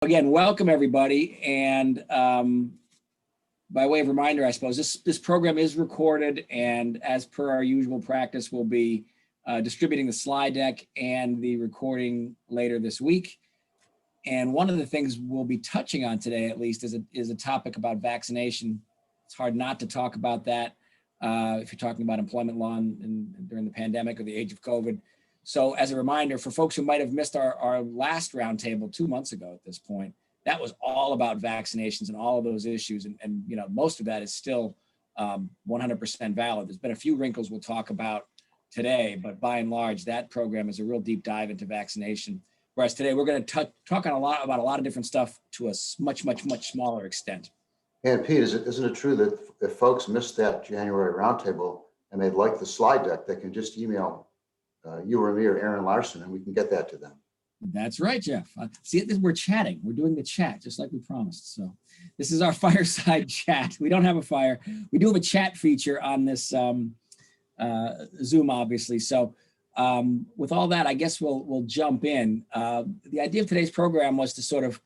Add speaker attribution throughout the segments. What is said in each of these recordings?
Speaker 1: Again, welcome everybody. And by way of reminder, I suppose this program is recorded, and as per our usual practice, we'll be distributing the slide deck and the recording later this week. And one of the things we'll be touching on today, at least, is a topic about vaccination. It's hard not to talk about that if you're talking about employment law during the pandemic or the age of COVID. So as a reminder, for folks who might have missed our last roundtable 2 months ago at this point, that was all about vaccinations and all of those issues. And you know, most of that is still 100% valid. There's been a few wrinkles we'll talk about today, but by and large, that program is a real deep dive into vaccination. Whereas today we're going to talk on about a lot of different stuff to a much smaller extent.
Speaker 2: And Pete, isn't it true that if folks missed that January roundtable and they'd like the slide deck, they can just email you or me or Aaron Larson, and we can get that to them?
Speaker 1: That's right, Jeff. See, we're chatting. We're doing the chat just like we promised. So this is our fireside chat. We don't have a fire. We do have a chat feature on this Zoom, obviously. So with all that, I guess we'll jump in. The idea of today's program was to sort of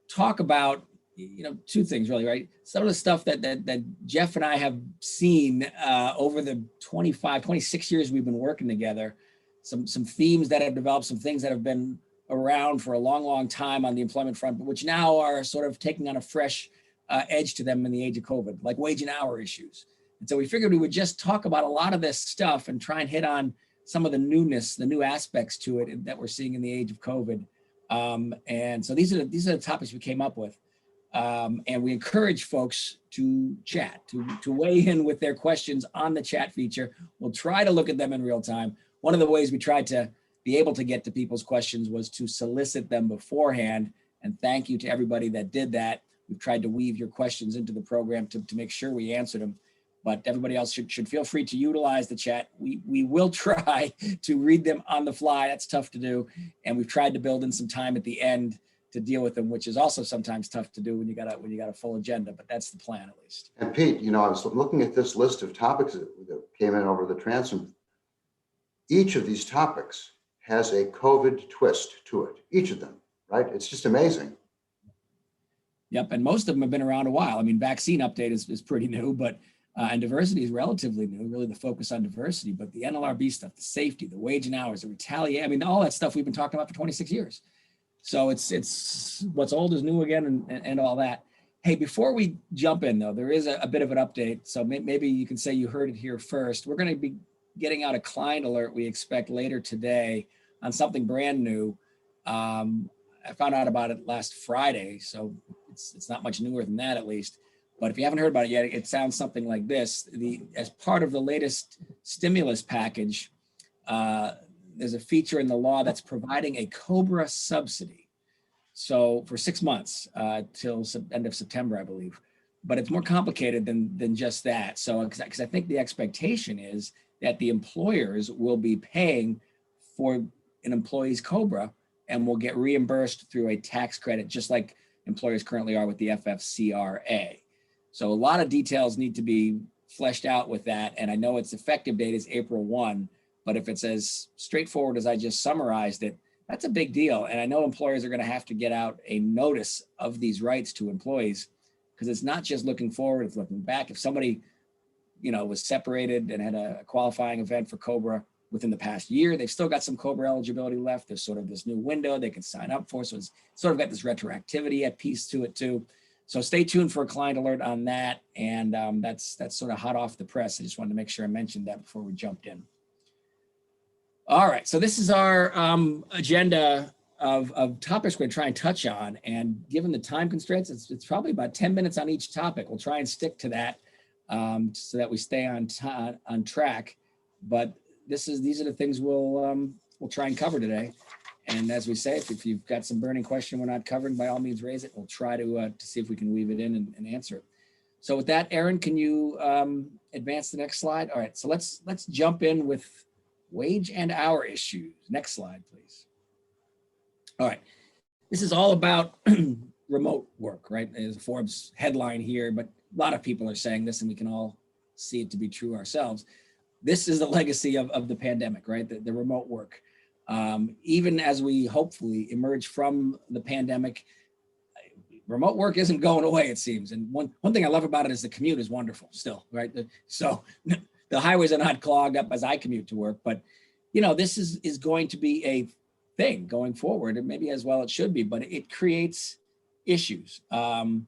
Speaker 1: talk about, you know, two things really, right? Some of the stuff that Jeff and I have seen over the 26 years we've been working together, some themes that have developed, some things that have been around for a long time on the employment front, but which now are sort of taking on a fresh edge to them in the age of COVID, like wage and hour issues. And so we figured we would just talk about a lot of this stuff and try and hit on some of the newness, the new aspects to it that we're seeing in the age of COVID. And so these are the topics we came up with. And we encourage folks to chat, to weigh in with their questions on the chat feature. We'll try to look at them in real time. One of the ways we tried to be able to get to people's questions was to solicit them beforehand. And thank you to everybody that did that. We've tried to weave your questions into the program to make sure we answered them. But everybody else should feel free to utilize the chat. We will try to read them on the fly. That's tough to do. And we've tried to build in some time at the end to deal with them, which is also sometimes tough to do when you got a full agenda, but that's the plan at least.
Speaker 2: And Pete, you know, I was looking at this list of topics that came in over the transom. Each of these topics has a COVID twist to it, each of them, right? It's just amazing.
Speaker 1: Yep, and most of them have been around a while. I mean, vaccine update is pretty new, but and diversity is relatively new, really the focus on diversity, but the NLRB stuff, the safety, the wage and hours, the retaliation, I mean, all that stuff we've been talking about for 26 years. So it's what's old is new again and all that. Hey, before we jump in though, there is a bit of an update. So maybe you can say you heard it here first. We're going to be getting out a client alert we expect later today on something brand new. I found out about it last Friday, so it's not much newer than that at least. But if you haven't heard about it yet, it sounds something like this. As part of the latest stimulus package, there's a feature in the law that's providing a COBRA subsidy. So for 6 months till end of September, I believe. But it's more complicated than just that. So because I think the expectation is that the employers will be paying for an employee's COBRA and will get reimbursed through a tax credit, just like employers currently are with the FFCRA. So a lot of details need to be fleshed out with that. And I know its effective date is April 1. But if it's as straightforward as I just summarized it, that's a big deal. And I know employers are going to have to get out a notice of these rights to employees, because it's not just looking forward, it's looking back. If somebody, you know, was separated and had a qualifying event for COBRA within the past year, they've still got some COBRA eligibility left. There's sort of this new window they can sign up for. So it's sort of got this retroactivity at piece to it too. So stay tuned for a client alert on that. And that's sort of hot off the press. I just wanted to make sure I mentioned that before we jumped in. All right, so this is our agenda of topics we're going to try and touch on. And given the time constraints, it's probably about 10 minutes on each topic. We'll try and stick to that so that we stay on track. But these are the things we'll try and cover today. And as we say, if you've got some burning question we're not covering, by all means raise it. We'll try to see if we can weave it in and answer it. So with that, Aaron, can you advance the next slide? All right, so let's jump in with wage and hour issues. Next slide, please. All right, this is all about remote work, right? There's a Forbes headline here, but a lot of people are saying this and we can all see it to be true ourselves. This is the legacy of the pandemic, right? The remote work. Even as we hopefully emerge from the pandemic, remote work isn't going away, it seems. And one thing I love about it is the commute is wonderful still, right? So the highways are not clogged up as I commute to work, but this is going to be a thing going forward, and maybe as well it should be, but it creates issues. And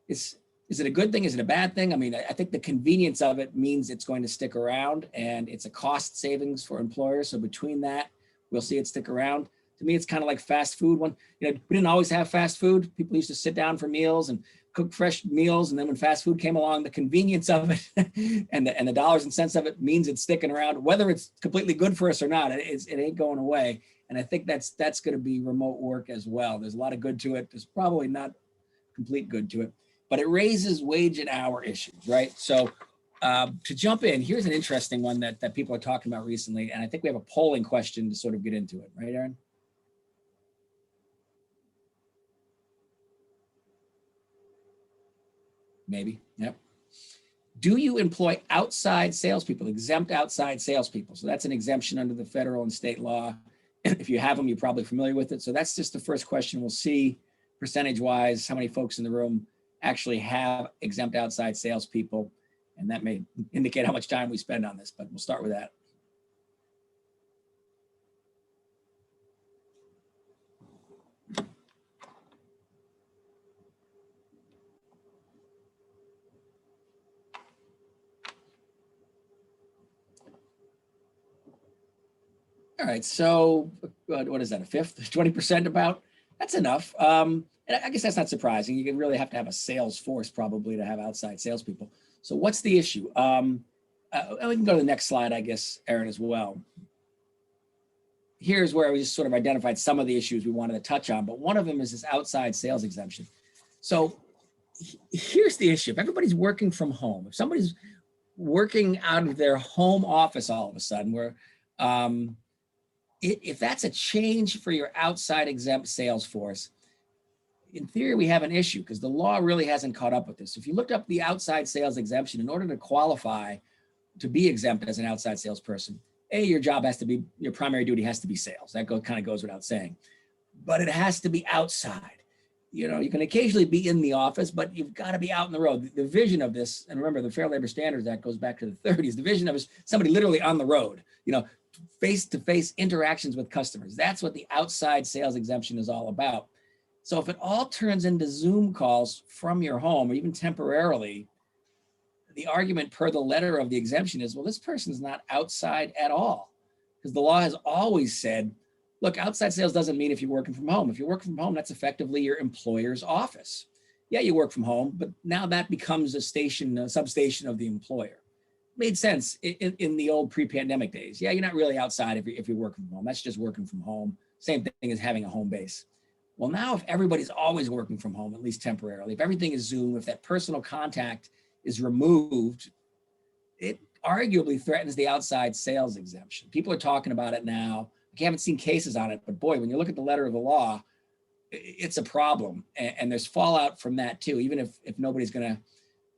Speaker 1: is it a good thing? Is it a bad thing? I mean, I think the convenience of it means it's going to stick around, and it's a cost savings for employers. So between that, we'll see it stick around. To me, it's kind of like fast food. We didn't always have fast food. People used to sit down for meals and cook fresh meals. And then when fast food came along, the convenience of it and the dollars and cents of it means it's sticking around, whether it's completely good for us or not. It ain't going away. And I think that's going to be remote work as well. There's a lot of good to it. There's probably not complete good to it, but it raises wage and hour issues, right? So to jump in, here's an interesting one that people are talking about recently. And I think we have a polling question to sort of get into it, right, Aaron? Maybe, yep. Do you employ outside salespeople, exempt outside salespeople? So that's an exemption under the federal and state law. If you have them, you're probably familiar with it. So that's just the first question. We'll see percentage-wise how many folks in the room actually have exempt outside salespeople. And that may indicate how much time we spend on this, but we'll start with that. All right, so what is that, a fifth, 20% about? That's enough. And I guess that's not surprising. You really have to have a sales force probably to have outside salespeople. So what's the issue? We can go to the next slide, I guess, Aaron, as well. Here's where we just sort of identified some of the issues we wanted to touch on, but one of them is this outside sales exemption. So here's the issue. If everybody's working from home, if somebody's working out of their home office all of a sudden, where if that's a change for your outside exempt sales force, in theory, we have an issue because the law really hasn't caught up with this. If you looked up the outside sales exemption, in order to qualify to be exempt as an outside salesperson, your job has to be, your primary duty has to be sales. That kind of goes without saying, but it has to be outside. You can occasionally be in the office, but you've got to be out in the road. The vision of this, and remember the Fair Labor Standards Act goes back to the 30s. The vision of is somebody literally on the road, face-to-face interactions with customers. That's what the outside sales exemption is all about. So if it all turns into Zoom calls from your home, or even temporarily, the argument per the letter of the exemption is, well, this person's not outside at all, because the law has always said, look, outside sales doesn't mean if you're working from home. If you're working from home, that's effectively your employer's office. Yeah, you work from home, but now that becomes a substation of the employer. Made sense in the old pre-pandemic days. Yeah, you're not really outside if you're working from home. That's just working from home. Same thing as having a home base. Well, now if everybody's always working from home, at least temporarily, if everything is Zoom, if that personal contact is removed, it arguably threatens the outside sales exemption. People are talking about it now. I haven't seen cases on it, but boy, when you look at the letter of the law, it's a problem. And there's fallout from that too. Even if nobody's going to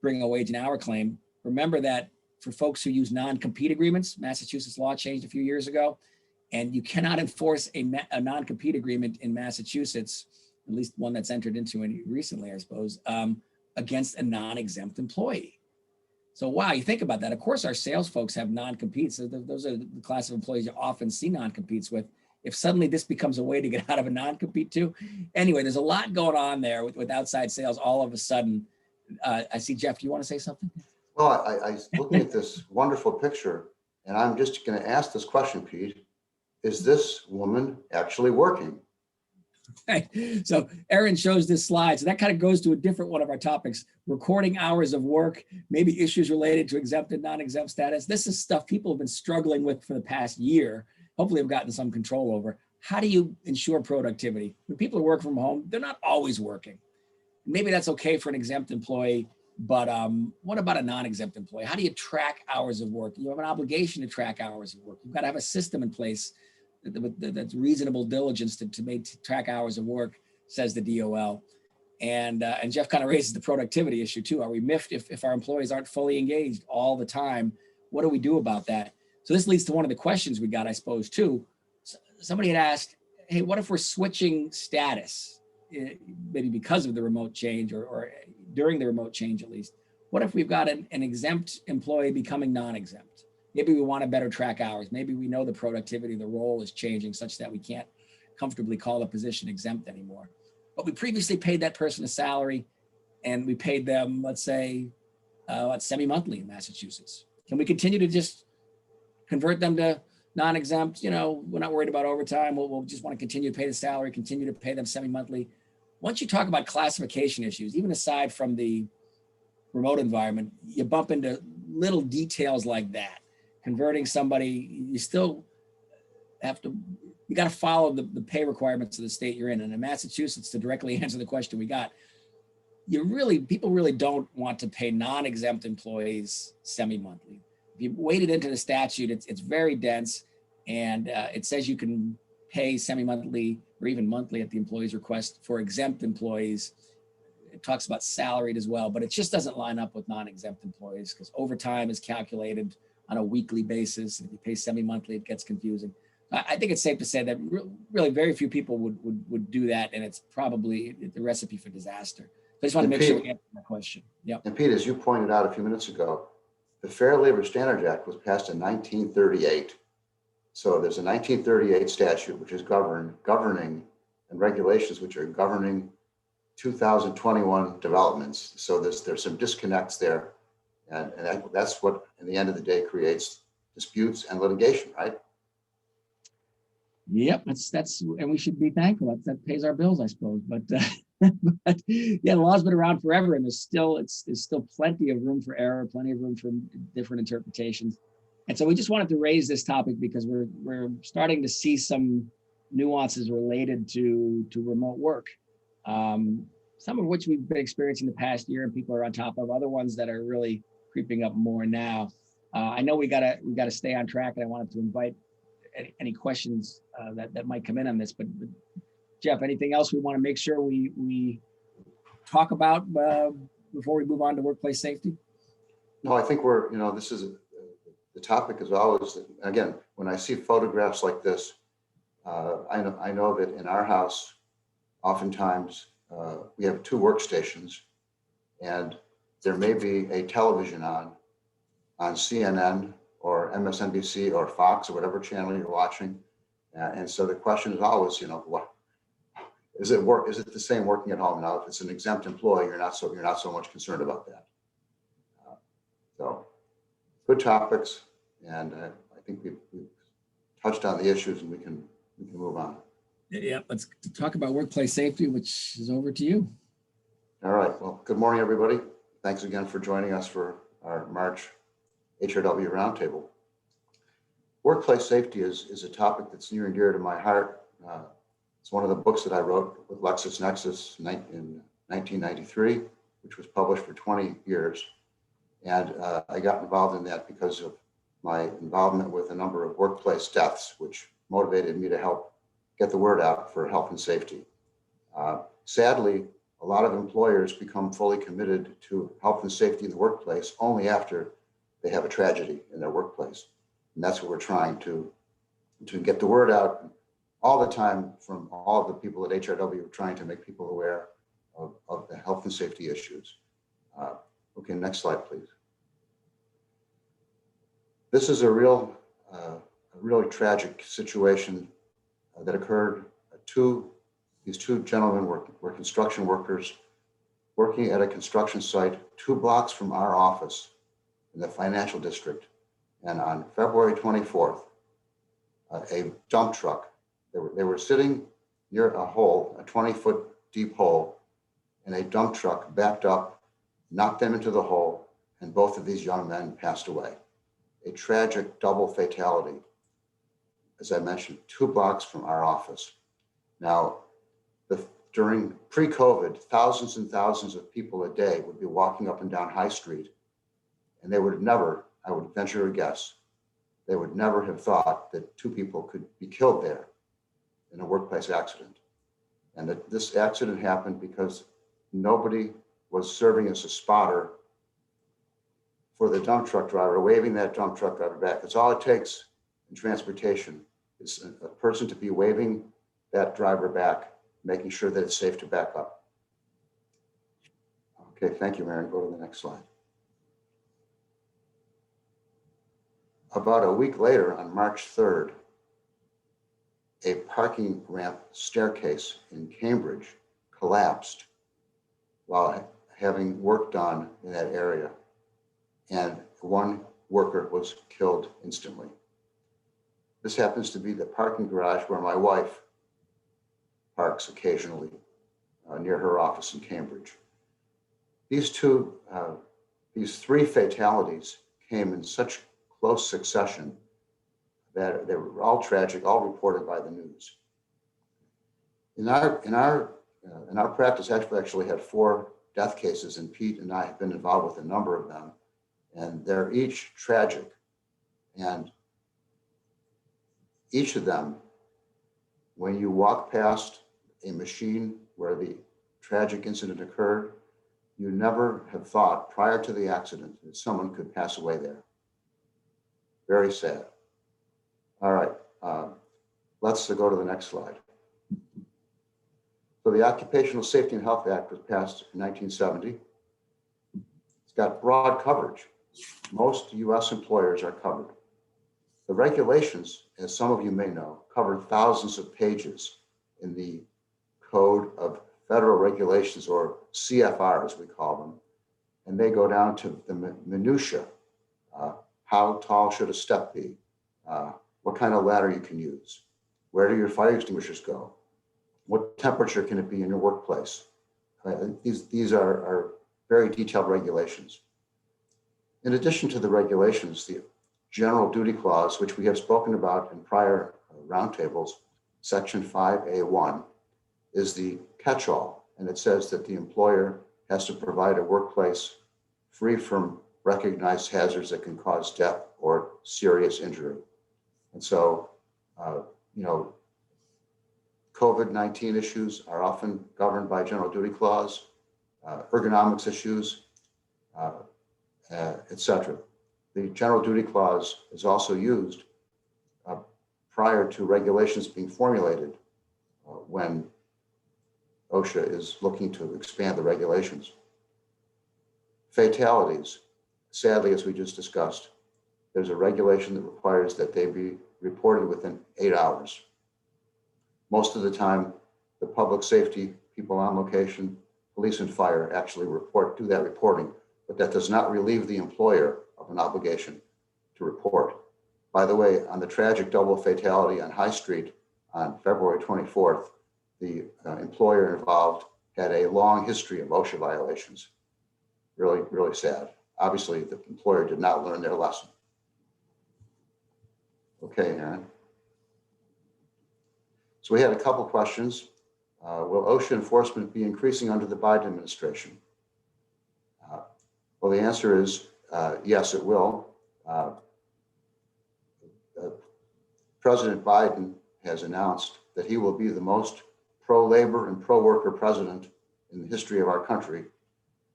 Speaker 1: bring a wage and hour claim, remember that for folks who use non-compete agreements, Massachusetts law changed a few years ago, and you cannot enforce a non-compete agreement in Massachusetts, at least one that's entered into recently, I suppose, against a non-exempt employee. So wow, you think about that. Of course, our sales folks have non-competes. So those are the class of employees you often see non-competes with. If suddenly this becomes a way to get out of a non-compete too. Anyway, there's a lot going on there with outside sales all of a sudden. I see, Jeff, do you want to say something?
Speaker 2: Well, I looking at this wonderful picture, and I'm just going to ask this question, Pete. Is this woman actually working?
Speaker 1: So Aaron shows this slide. So that kind of goes to a different one of our topics, recording hours of work, maybe issues related to exempt and non-exempt status. This is stuff people have been struggling with for the past year. Hopefully have gotten some control over. How do you ensure productivity? When people are working from home, they're not always working. Maybe that's okay for an exempt employee, but what about a non-exempt employee? How do you track hours of work? You have an obligation to track hours of work. You've got to have a system in place that's reasonable diligence to track hours of work, says the DOL. And Jeff kind of raises the productivity issue too. Are we miffed if our employees aren't fully engaged all the time? What do we do about that? So this leads to one of the questions we got, I suppose, too. Somebody had asked, hey, what if we're switching status? maybe because of the remote change or during the remote change at least, what if we've got an exempt employee becoming non-exempt? Maybe we want to better track hours. Maybe we know the productivity of the role is changing such that we can't comfortably call the position exempt anymore. But we previously paid that person a salary and we paid them, let's say, semi-monthly in Massachusetts. Can we continue to just convert them to non-exempt? We're not worried about overtime. We'll just want to continue to pay the salary, continue to pay them semi-monthly. Once you talk about classification issues, even aside from the remote environment, you bump into little details like that. Converting somebody, you still have to, you got to follow the pay requirements of the state you're in. And in Massachusetts, to directly answer the question we got, people really don't want to pay non-exempt employees semi-monthly. If you weight it into the statute, it's very dense, and it says you can pay semi-monthly or even monthly at the employee's request for exempt employees. It talks about salaried as well, but it just doesn't line up with non-exempt employees because overtime is calculated on a weekly basis. And if you pay semi-monthly, it gets confusing. I think it's safe to say that really very few people would do that, and it's probably the recipe for disaster. I just want to make sure we answer that question. Yep.
Speaker 2: And Pete, as you pointed out a few minutes ago, the Fair Labor Standards Act was passed in 1938. So there's a 1938 statute which is governing and regulations which are governing 2021 developments. So there's some disconnects there, and that's what, in the end of the day, creates disputes and litigation, right?
Speaker 1: Yep, that's and we should be thankful. That pays our bills, I suppose. But but yeah, the law's been around forever, and there's still plenty of room for error, plenty of room for different interpretations. And so we just wanted to raise this topic because we're starting to see some nuances related to remote work, some of which we've been experiencing the past year, and people are on top of. Other ones that are really creeping up more now. I know we gotta stay on track, and I wanted to invite any questions that might come in on this. But Jeff, anything else we want to make sure we talk about before we move on to workplace safety?
Speaker 2: No, I think this is the topic is always, again, when I see photographs like this, I know that in our house, oftentimes we have two workstations, and there may be a television on CNN or MSNBC or Fox or whatever channel you're watching, and so the question is always, what is it? Is it the same working at home? Now, if it's an exempt employee, you're not so much concerned about that. So, good topics, and I think we've touched on the issues, and we can move on.
Speaker 1: Yeah, let's talk about workplace safety, which is over to you.
Speaker 2: All right. Well, good morning, everybody. Thanks again for joining us for our March HRW Roundtable. Workplace safety is a topic that's near and dear to my heart. It's one of the books that I wrote with LexisNexis in 1993, which was published for 20 years. And I got involved in that because of my involvement with a number of workplace deaths, which motivated me to help get the word out for health and safety. Sadly, a lot of employers become fully committed to health and safety in the workplace only after they have a tragedy in their workplace. And that's what we're trying to get the word out all the time from all of the people at HRW, trying to make people aware of the health and safety issues. Okay, next slide, please. This is a really tragic situation that occurred. These two gentlemen were construction workers working at a construction site 2 blocks from our office in the financial district. And on February 24th, a dump truck, they were sitting near a hole, a 20-foot deep hole, and a dump truck backed up, knocked them into the hole, and both of these young men passed away. A tragic double fatality, as I mentioned, 2 blocks from our office. Now, during pre-COVID, thousands and thousands of people a day would be walking up and down High Street, and they would never, I would venture a guess, they would never have thought that 2 people could be killed there in a workplace accident. And that this accident happened because nobody was serving as a spotter for the dump truck driver, waving that dump truck driver back. That's all it takes in transportation, is a person to be waving that driver back making sure that it's safe to back up. Okay, thank you, Mary. Go to the next slide. About a week later, on March 3rd, a parking ramp staircase in Cambridge collapsed while having work done in that area, and one worker was killed instantly. This happens to be the parking garage where my wife parks occasionally near her office in Cambridge. These three fatalities came in such close succession that they were all tragic, all reported by the news. In our practice, we actually had 4 death cases, and Pete and I have been involved with a number of them, and they're each tragic. And each of them, when you walk past a machine where the tragic incident occurred, you never have thought prior to the accident that someone could pass away there. Very sad. All right, let's go to the next slide. So the Occupational Safety and Health Act was passed in 1970. It's got broad coverage. Most US employers are covered. The regulations, as some of you may know, cover thousands of pages in the Code of Federal Regulations, or CFR as we call them, and they go down to the minutia. How tall should a step be? What kind of ladder you can use? Where do your fire extinguishers go? What temperature can it be in your workplace? These are very detailed regulations. In addition to the regulations, the General Duty Clause, which we have spoken about in prior roundtables, Section 5A1, is the catch-all, and it says that the employer has to provide a workplace free from recognized hazards that can cause death or serious injury. And so, COVID-19 issues are often governed by General Duty Clause, ergonomics issues, et cetera. The General Duty Clause is also used prior to regulations being formulated when OSHA is looking to expand the regulations. Fatalities, sadly, as we just discussed, there's a regulation that requires that they be reported within 8 hours. Most of the time, the public safety people on location, police and fire, actually do that reporting, but that does not relieve the employer of an obligation to report. By the way, on the tragic double fatality on High Street on February 24th, the employer involved had a long history of OSHA violations. Really, really sad. Obviously, the employer did not learn their lesson. Okay, Aaron. So we had a couple questions. Will OSHA enforcement be increasing under the Biden administration? Well, the answer is yes, it will. President Biden has announced that he will be the most pro-labor and pro-worker president in the history of our country.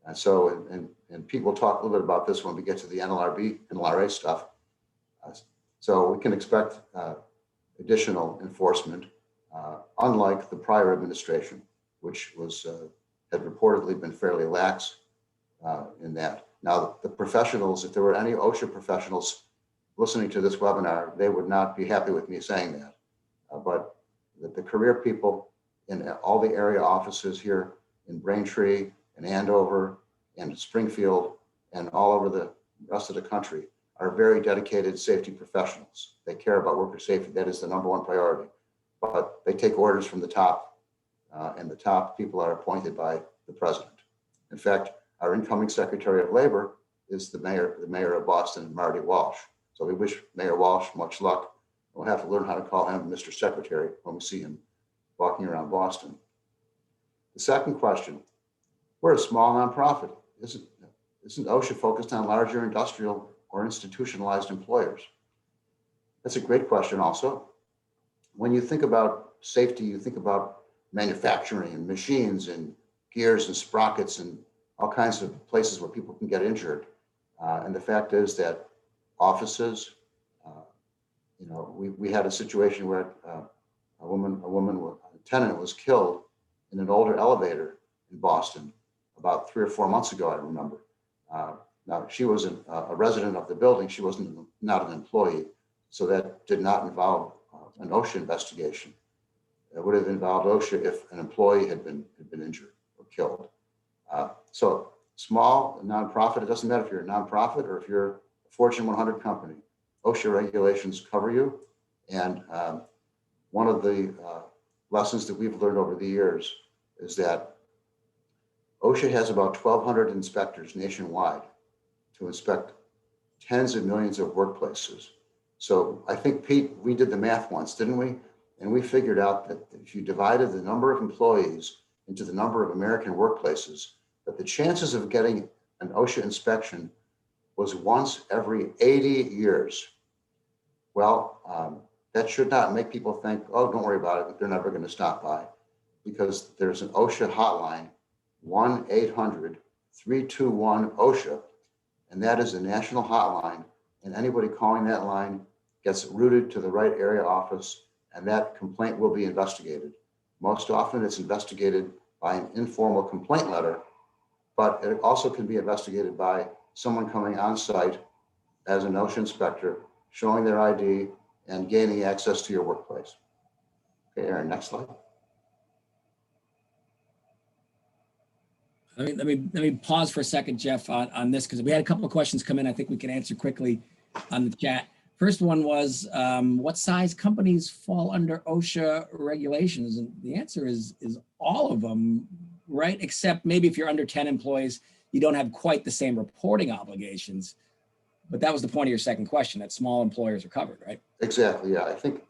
Speaker 2: And so, and Pete will talk a little bit about this when we get to the NLRA stuff. So we can expect additional enforcement, unlike the prior administration, which had reportedly been fairly lax in that. Now, the professionals, if there were any OSHA professionals listening to this webinar, they would not be happy with me saying that. But the career people in all the area offices here in Braintree and Andover and Springfield and all over the rest of the country are very dedicated safety professionals. They care about worker safety. That is the #1 priority. But they take orders from the top, and the top people are appointed by the president. In fact, our incoming Secretary of Labor is the mayor of Boston, Marty Walsh. So we wish Mayor Walsh much luck. We'll have to learn how to call him Mr. Secretary when we see him walking around Boston. The second question, we're a small nonprofit. Isn't OSHA focused on larger industrial or institutionalized employers? That's a great question also. When you think about safety, you think about manufacturing and machines and gears and sprockets and all kinds of places where people can get injured. And the fact is that offices, we had a situation where a tenant was killed in an older elevator in Boston about 3 or 4 months ago, I remember. Now, she was a resident of the building. She wasn't not an employee. So that did not involve an OSHA investigation. It would have involved OSHA if an employee had been injured or killed. So small, nonprofit, it doesn't matter if you're a nonprofit or if you're a Fortune 100 company, OSHA regulations cover you. And one of the lessons that we've learned over the years is that OSHA has about 1,200 inspectors nationwide to inspect tens of millions of workplaces. So I think, Pete, we did the math once, didn't we? And we figured out that if you divided the number of employees into the number of American workplaces, that the chances of getting an OSHA inspection was once every 80 years. Well, that should not make people think, oh, don't worry about it, they're never going to stop by, because there's an OSHA hotline, 1-800-321-OSHA, and that is a national hotline, and anybody calling that line gets routed to the right area office, and that complaint will be investigated. Most often it's investigated by an informal complaint letter, but it also can be investigated by someone coming on site as an OSHA inspector, showing their ID and gaining access to your workplace. Okay, Aaron, next slide.
Speaker 1: Let me pause for a second, Jeff, on this, because we had a couple of questions come in. I think we can answer quickly on the chat. First one was, what size companies fall under OSHA regulations? And the answer is all of them, right? Except maybe if you're under 10 employees, you don't have quite the same reporting obligations. But that was the point of your second question, that small employers are covered, right?
Speaker 2: Exactly, yeah. I think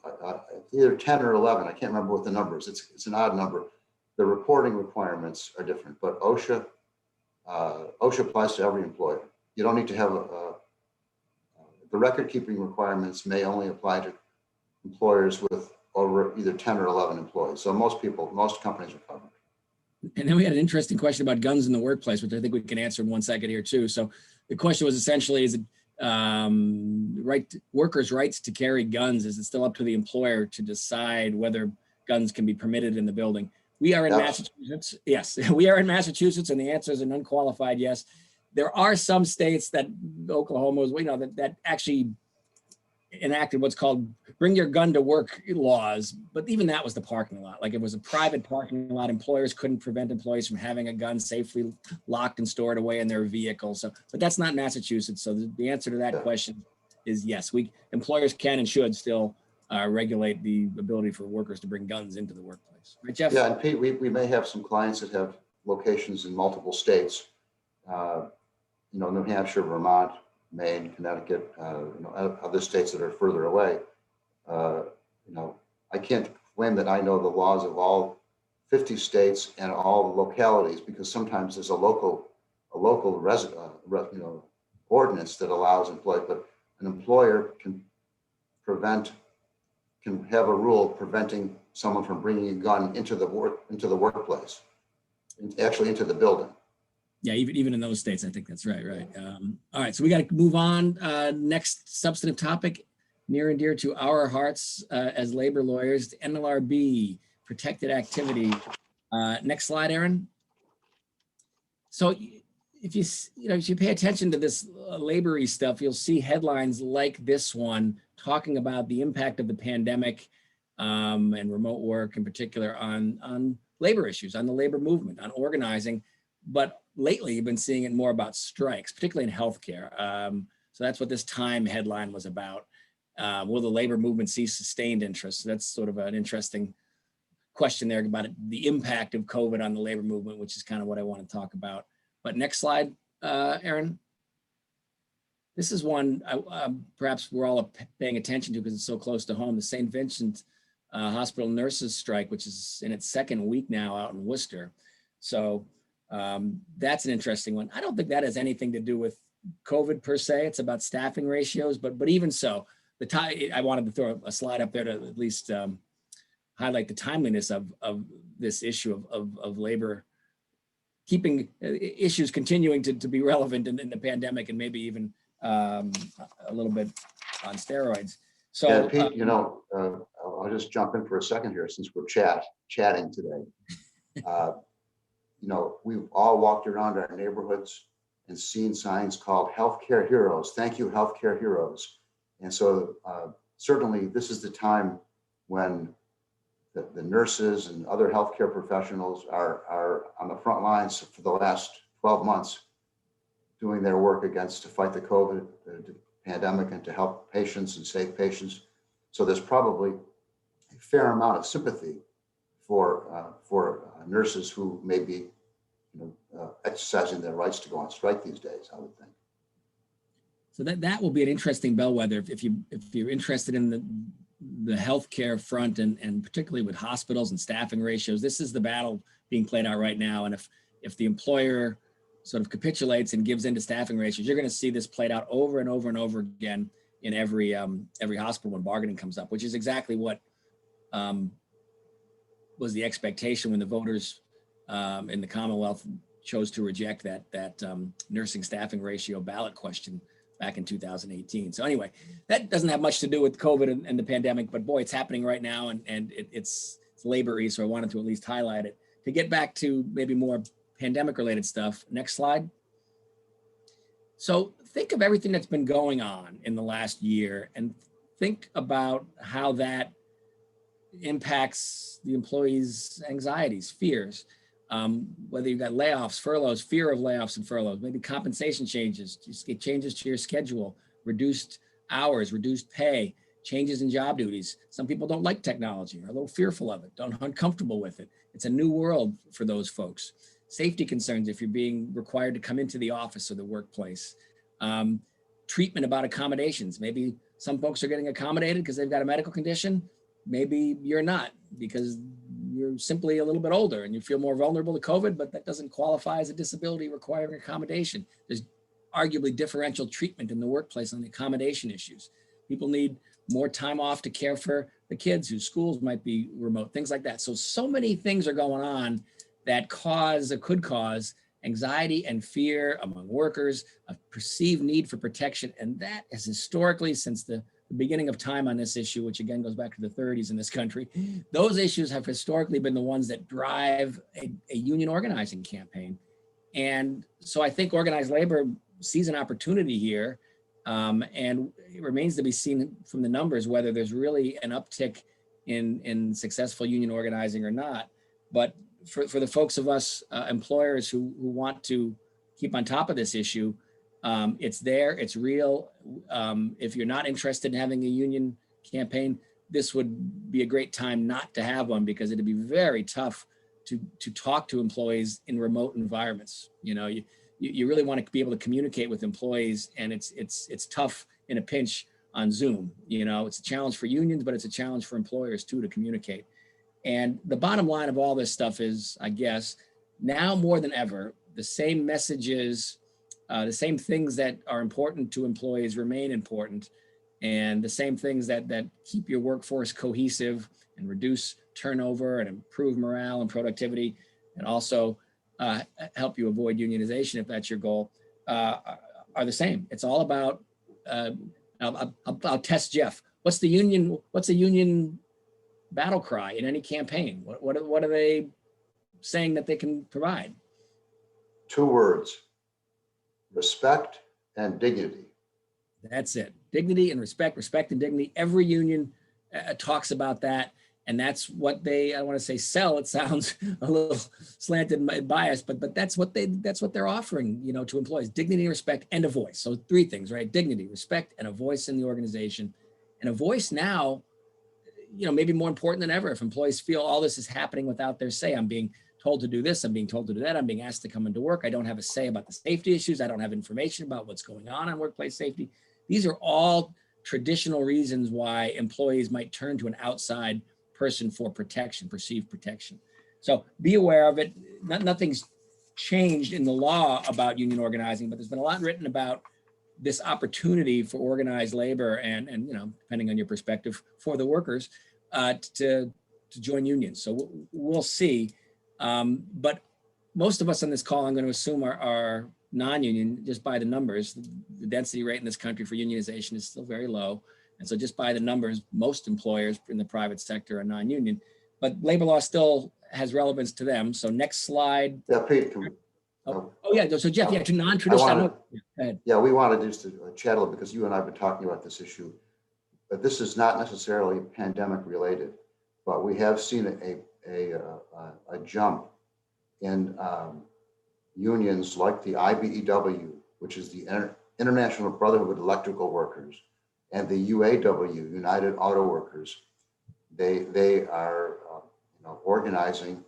Speaker 2: either 10 or 11, I can't remember what the number is. It's an odd number. The reporting requirements are different, but OSHA applies to every employer. You don't need to have the record keeping requirements may only apply to employers with over either 10 or 11 employees. So most companies are covered.
Speaker 1: And then we had an interesting question about guns in the workplace, which I think we can answer in 1 second here too. So the question was essentially, is it workers' rights to carry guns? Is it still up to the employer to decide whether guns can be permitted in the building? We are in Massachusetts. Yes, we are in Massachusetts, and the answer is an unqualified yes. There are some states that Oklahoma is, that actually enacted what's called bring your gun to work laws, but even that was the parking lot. Like, it was a private parking lot. Employers couldn't prevent employees from having a gun safely locked and stored away in their vehicle. So, but that's not Massachusetts. So the answer to that question is yes. Employers can and should still regulate the ability for workers to bring guns into the workplace. Right, Jeff?
Speaker 2: Yeah, and Pete, we may have some clients that have locations in multiple states. New Hampshire, Vermont, Maine, Connecticut, other states that are further away. I can't claim that I know the laws of all 50 states and all the localities, because sometimes there's a local ordinance that allows employees, but an employer can have a rule preventing someone from bringing a gun into the workplace, actually into the building.
Speaker 1: Yeah, even in those states, I think that's right. All right, so we got to move on. Next substantive topic, near and dear to our hearts as labor lawyers, NLRB, protected activity. Next slide, Aaron. So if you pay attention to this labor-y stuff, you'll see headlines like this one talking about the impact of the pandemic and remote work in particular on labor issues, on the labor movement, on organizing. But lately, you've been seeing it more about strikes, particularly in healthcare. So that's what this Time headline was about. Will the labor movement see sustained interest? So that's sort of an interesting question there about the impact of COVID on the labor movement, which is kind of what I want to talk about. But next slide, Aaron. This is one perhaps we're all paying attention to because it's so close to home. The St. Vincent Hospital nurses strike, which is in its second week now out in Worcester. So that's an interesting one. I don't think that has anything to do with COVID per se. It's about staffing ratios, but even so, I wanted to throw a slide up there to at least highlight the timeliness of this issue of labor, keeping issues continuing to be relevant in the pandemic and maybe even a little bit on steroids. So
Speaker 2: yeah, Pete, I'll just jump in for a second here since we're chatting today. You know, we've all walked around our neighborhoods and seen signs called healthcare heroes. Thank you, healthcare heroes. And so certainly this is the time when the nurses and other healthcare professionals are on the front lines for the last 12 months doing their work to fight the COVID pandemic and to help patients and save patients. So there's probably a fair amount of sympathy for nurses who may be, exercising their rights to go on strike these days, I would think.
Speaker 1: So that will be an interesting bellwether if you're interested in the healthcare front and particularly with hospitals and staffing ratios. This is the battle being played out right now. And if the employer sort of capitulates and gives into staffing ratios, you're going to see this played out over and over and over again in every hospital when bargaining comes up, which is exactly what was the expectation when the voters in the Commonwealth chose to reject that nursing staffing ratio ballot question back in 2018. So anyway, that doesn't have much to do with COVID and the pandemic, but boy, it's happening right now, and it's labor-y, so I wanted to at least highlight it. To get back to maybe more pandemic-related stuff, next slide. So think of everything that's been going on in the last year and think about how that impacts the employees' anxieties, fears, whether you've got layoffs, furloughs, fear of layoffs and furloughs, maybe compensation changes, just get changes to your schedule, reduced hours, reduced pay, changes in job duties. Some people don't like technology, are a little fearful of it, uncomfortable with it. It's a new world for those folks. Safety concerns if you're being required to come into the office or the workplace. Treatment about accommodations. Maybe some folks are getting accommodated because they've got a medical condition. Maybe you're not because you're simply a little bit older and you feel more vulnerable to COVID, but that doesn't qualify as a disability requiring accommodation. There's arguably differential treatment in the workplace on the accommodation issues. People need more time off to care for the kids whose schools might be remote, things like that. So many things are going on that could cause anxiety and fear among workers, a perceived need for protection. And that has historically, since the beginning of time on this issue, which again goes back to the 30s in this country, those issues have historically been the ones that drive a union organizing campaign. And so I think organized labor sees an opportunity here, and it remains to be seen from the numbers whether there's really an uptick in successful union organizing or not. But for the folks of us employers who want to keep on top of this issue, it's there, it's real. If you're not interested in having a union campaign, this would be a great time not to have one because it'd be very tough to talk to employees in remote environments. You really want to be able to communicate with employees, and it's tough in a pinch on Zoom. It's a challenge for unions, but it's a challenge for employers too to communicate. And the bottom line of all this stuff is, I guess, now more than ever, the same messages, the same things that are important to employees remain important, and the same things that keep your workforce cohesive and reduce turnover and improve morale and productivity, and also help you avoid unionization if that's your goal, are the same. It's all about. I'll test Jeff. What's a union battle cry in any campaign? What are they saying that they can provide?
Speaker 2: 2 words: respect and dignity.
Speaker 1: That's it. Dignity and respect and dignity. Every union talks about that. And that's what they, I don't want to say sell, it sounds a little slanted and biased, but that's what they're offering, to employees: dignity, respect, and a voice. So 3 things, right? Dignity, respect, and a voice in the organization. And a voice now, maybe more important than ever. If employees feel all this is happening without their say, I'm being told to do this, I'm being told to do that, I'm being asked to come into work, I don't have a say about the safety issues, I don't have information about what's going on workplace safety. These are all traditional reasons why employees might turn to an outside person for protection, perceived protection. So be aware of it. Nothing's changed in the law about union organizing, but there's been a lot written about this opportunity for organized labor and depending on your perspective, for the workers to join unions. So we'll see. But most of us on this call, I'm going to assume, are non-union just by the numbers. The density rate in this country for unionization is still very low. And so just by the numbers, most employers in the private sector are non-union. But labor law still has relevance to them. So next slide.
Speaker 2: Yeah, Pete,
Speaker 1: Oh yeah, so Jeff, yeah, to
Speaker 2: I
Speaker 1: non-traditional.
Speaker 2: wanna-
Speaker 1: Go ahead.
Speaker 2: yeah, we wanted just to chat a little because you and I have been talking about this issue, but this is not necessarily pandemic related, but we have seen a jump in unions like the IBEW, which is the International Brotherhood of Electrical Workers, and the UAW, United Auto Workers. They are organizing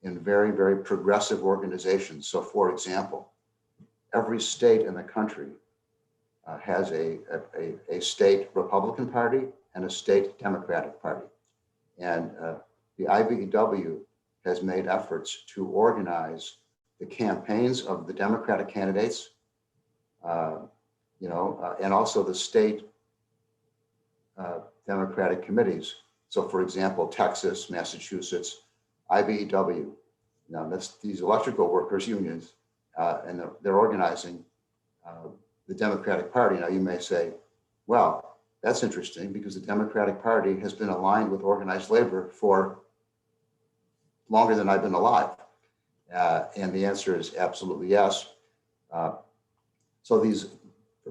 Speaker 2: in very, very progressive organizations. So for example, every state in the country has a state Republican Party and a state Democratic Party. And the IBEW has made efforts to organize the campaigns of the Democratic candidates, and also the state Democratic committees. So for example, Texas, Massachusetts, IBEW, that's these electrical workers unions, and they're organizing the Democratic Party. Now you may say, well, that's interesting because the Democratic Party has been aligned with organized labor for longer than I've been alive. And the answer is absolutely yes. So these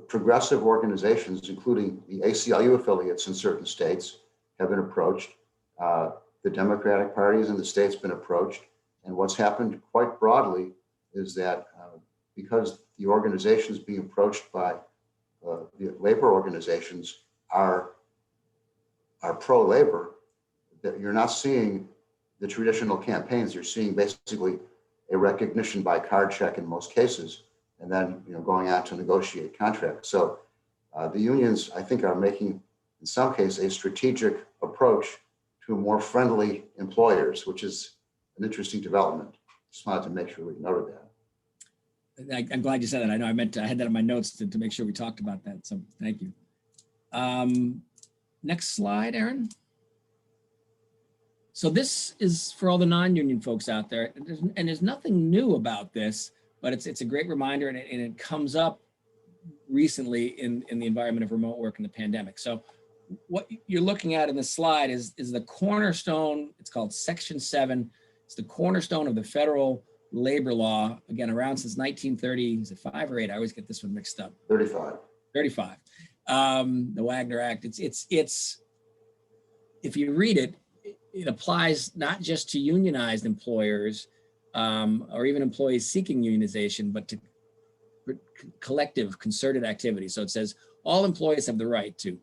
Speaker 2: progressive organizations, including the ACLU affiliates in certain states, have been approached. The Democratic parties in the states been approached. And what's happened quite broadly is that because the organizations being approached by the labor organizations are pro-labor, that you're not seeing the traditional campaigns. You're seeing basically a recognition by card check in most cases, and then going out to negotiate contracts. So the unions, I think, are making, in some cases, a strategic approach to more friendly employers, which is an interesting development. Just wanted to make sure we noted that.
Speaker 1: I'm glad you said that. I know I had that in my notes to make sure we talked about that. So thank you. Next slide, Aaron. So this is for all the non-union folks out there, and there's nothing new about this, but it's a great reminder, and it comes up recently in the environment of remote work and the pandemic. So what you're looking at in the slide is the cornerstone. It's called Section 7. It's the cornerstone of the federal labor law, again, around since 1930. Is it 5 or 8? I always get this one mixed up.
Speaker 2: 35.
Speaker 1: 35. The Wagner Act. It's if you read it, it applies not just to unionized employers or even employees seeking unionization, but to collective concerted activity. So it says all employees have the right to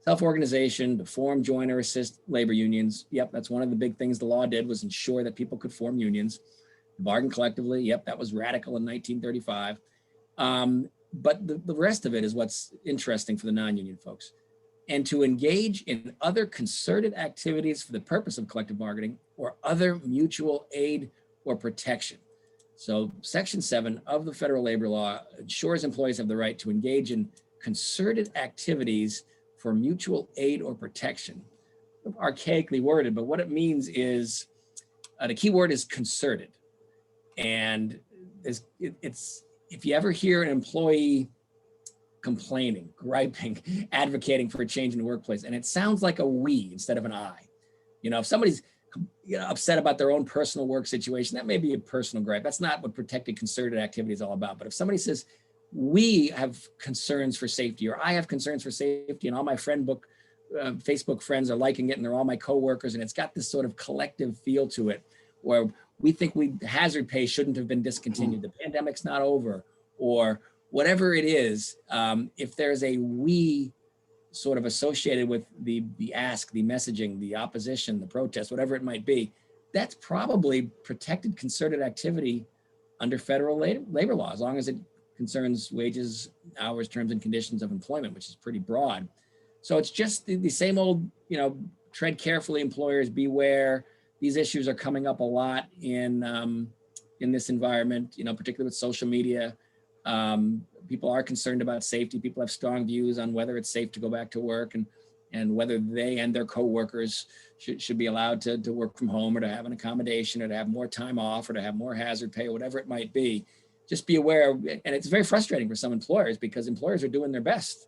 Speaker 1: self-organization, to form, join, or assist labor unions. Yep, that's one of the big things the law did, was ensure that people could form unions, bargain collectively. Yep, that was radical in 1935. But the rest of it is what's interesting for the non-union folks. And to engage in other concerted activities for the purpose of collective bargaining or other mutual aid or protection. So Section 7 of the federal labor law ensures employees have the right to engage in concerted activities for mutual aid or protection. Archaically worded, but what it means is, the key word is concerted. And it's if you ever hear an employee complaining, griping, advocating for a change in the workplace, and it sounds like a we instead of an I. If somebody's upset about their own personal work situation, that may be a personal gripe. That's not what protected concerted activity is all about. But if somebody says, we have concerns for safety, or I have concerns for safety, and all my Facebook friends are liking it, and they're all my coworkers, and it's got this sort of collective feel to it, where we think hazard pay shouldn't have been discontinued, the pandemic's not over, or whatever it is, if there's a we sort of associated with the ask, the messaging, the opposition, the protest, whatever it might be, that's probably protected concerted activity under federal labor law, as long as it concerns wages, hours, terms, and conditions of employment, which is pretty broad. So it's just the same old, tread carefully, employers, beware. These issues are coming up a lot in this environment, particularly with social media. People are concerned about safety. People have strong views on whether it's safe to go back to work and whether they and their coworkers should be allowed to work from home, or to have an accommodation, or to have more time off, or to have more hazard pay, or whatever it might be. Just be aware. And it's very frustrating for some employers, because employers are doing their best,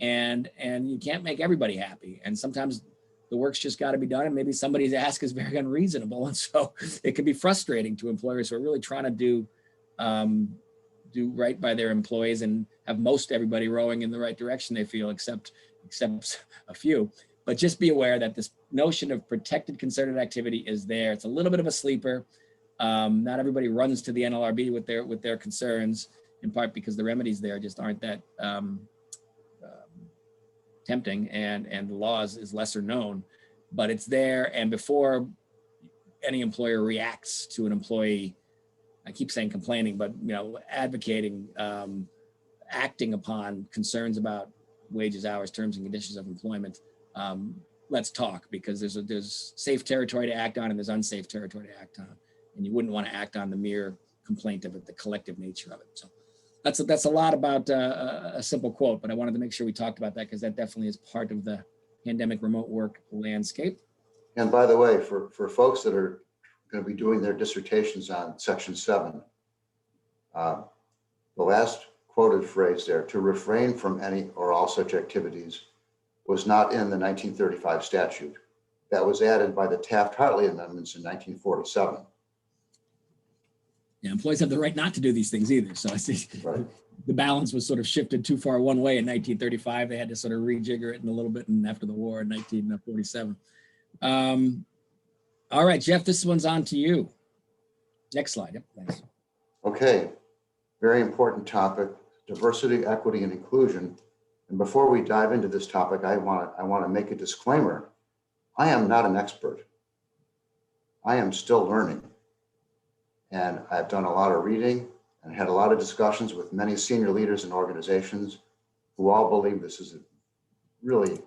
Speaker 1: and you can't make everybody happy. And sometimes the work's just got to be done, and maybe somebody's ask is very unreasonable, and so it can be frustrating to employers who are really trying to do right by their employees and have most everybody rowing in the right direction, they feel, except a few. But just be aware that this notion of protected concerted activity is there. It's a little bit of a sleeper. Not everybody runs to the NLRB with their concerns, in part because the remedies there just aren't that tempting, and the law is lesser known, but it's there. And before any employer reacts to an employee, I keep saying complaining, but advocating, acting upon concerns about wages, hours, terms, and conditions of employment, let's talk, because there's safe territory to act on and there's unsafe territory to act on, and you wouldn't want to act on the mere complaint of it, the collective nature of it. So that's a lot about a simple quote, but I wanted to make sure we talked about that, because that definitely is part of the pandemic remote work landscape.
Speaker 2: And by the way, for folks that are going to be doing their dissertations on Section 7, the last quoted phrase there, "to refrain from any or all such activities," was not in the 1935 statute. That was added by the Taft-Hartley amendments in 1947.
Speaker 1: Yeah, employees have the right not to do these things either. So I see
Speaker 2: Right.
Speaker 1: the balance was sort of shifted too far one way in 1935. They had to sort of rejigger it in a little bit, and after the war in 1947. All right, Jeff, this one's on to you. Next slide. Yep, thanks.
Speaker 2: Okay, very important topic, diversity, equity, and inclusion. And before we dive into this topic, I want to make a disclaimer. I am not an expert. I am still learning. And I've done a lot of reading and had a lot of discussions with many senior leaders in organizations who all believe this is really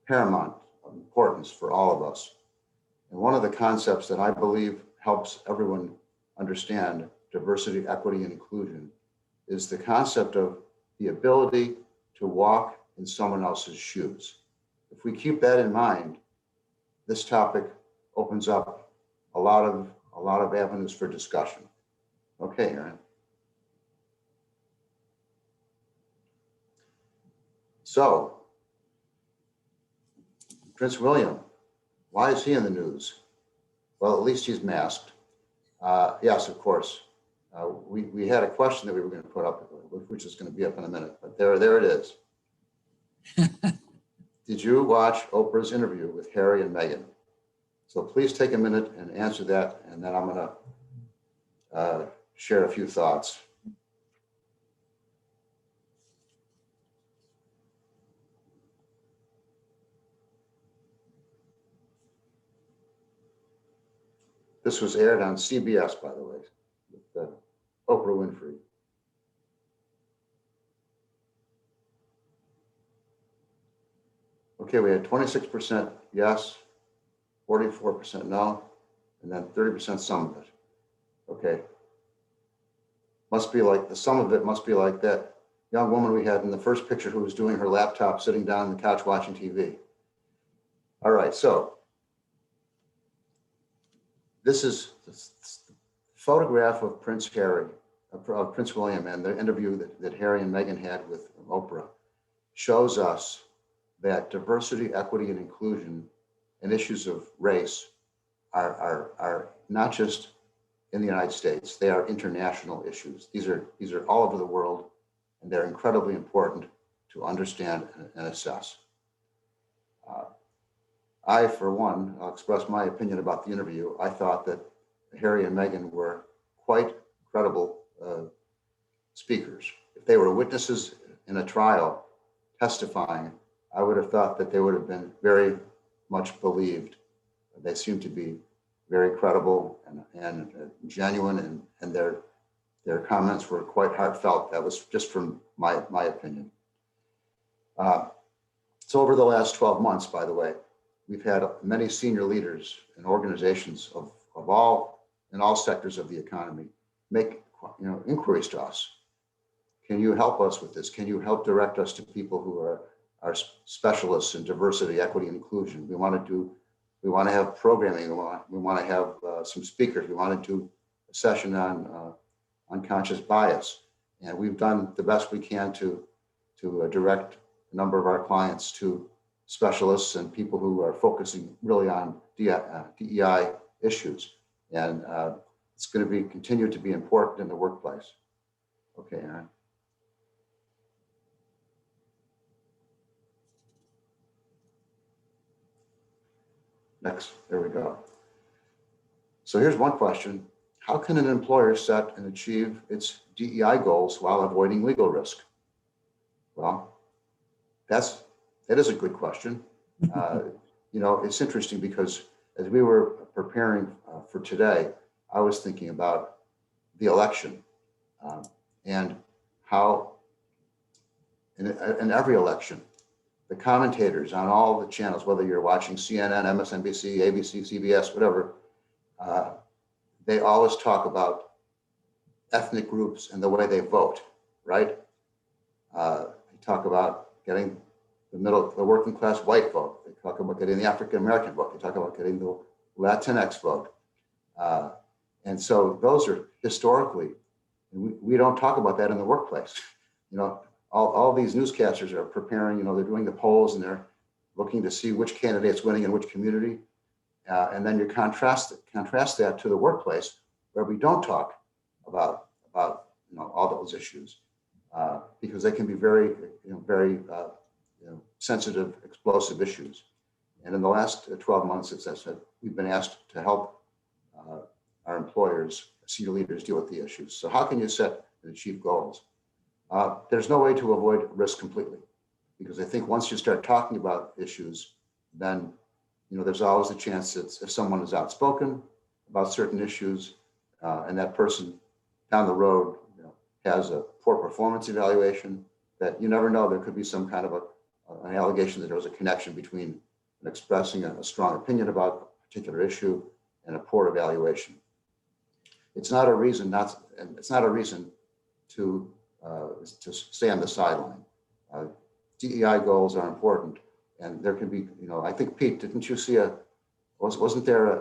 Speaker 2: paramount importance for all of us. And one of the concepts that I believe helps everyone understand diversity, equity, and inclusion is the concept of the ability to walk in someone else's shoes. If we keep that in mind, this topic opens up a lot of avenues for discussion. Okay, Aaron. So, Prince William, why is he in the news? Well, at least he's masked. Yes, of course. We had a question that we were going to put up, which is going to be up in a minute, but there it is. Did you watch Oprah's interview with Harry and Meghan? So please take a minute and answer that, and then I'm going to share a few thoughts. This was aired on CBS, by the way, with Oprah Winfrey. Okay, we had 26% yes, 44% no, and then 30% some of it. Okay. Must be like, the sum of it must be like that young woman we had in the first picture who was doing her laptop, sitting down on the couch watching TV. All right, so this is the photograph of Prince William, and the interview that Harry and Meghan had with Oprah shows us that diversity, equity, and inclusion and issues of race are not just in the United States, they are international issues. These are all over the world, and they're incredibly important to understand and assess. I, for one, I'll express my opinion about the interview. I thought that Harry and Meghan were quite credible speakers. If they were witnesses in a trial testifying, I would have thought that they would have been very much believed. They seem to be very credible and genuine, and their comments were quite heartfelt. That was just from my opinion. So over the last 12 months, by the way, we've had many senior leaders and organizations in all sectors of the economy make inquiries to us. Can you help us with this? Can you help direct us to people who are specialists in diversity, equity, and inclusion? We want to have programming. We want to have some speakers. We want to do a session on unconscious bias, and we've done the best we can to direct a number of our clients to specialists and people who are focusing really on DEI issues. And it's going to continue to be important in the workplace. Okay, Aaron. Next, there we go. So here's one question. How can an employer set and achieve its DEI goals while avoiding legal risk? Well, that is a good question. It's interesting because as we were preparing for today, I was thinking about the election and how in every election, the commentators on all the channels, whether you're watching CNN, MSNBC, ABC, CBS, whatever, they always talk about ethnic groups and the way they vote, right? They talk about getting the working class white vote. They talk about getting the African American vote. They talk about getting the Latinx vote. And so those are historically, we don't talk about that in the workplace. All these newscasters are preparing, they're doing the polls and they're looking to see which candidate's winning in which community. And then you contrast that to the workplace where we don't talk about all those issues because they can be very sensitive, explosive issues. And in the last 12 months, as I said, we've been asked to help our employers, senior leaders deal with the issues. So how can you set and achieve goals? There's no way to avoid risk completely, because I think once you start talking about issues, then there's always a chance that if someone is outspoken about certain issues, and that person down the road has a poor performance evaluation, that you never know, there could be some kind of an allegation that there was a connection between expressing a strong opinion about a particular issue and a poor evaluation. It's not a reason to stay on the sideline. DEI goals are important, and there can be, I think, Pete, didn't you see wasn't there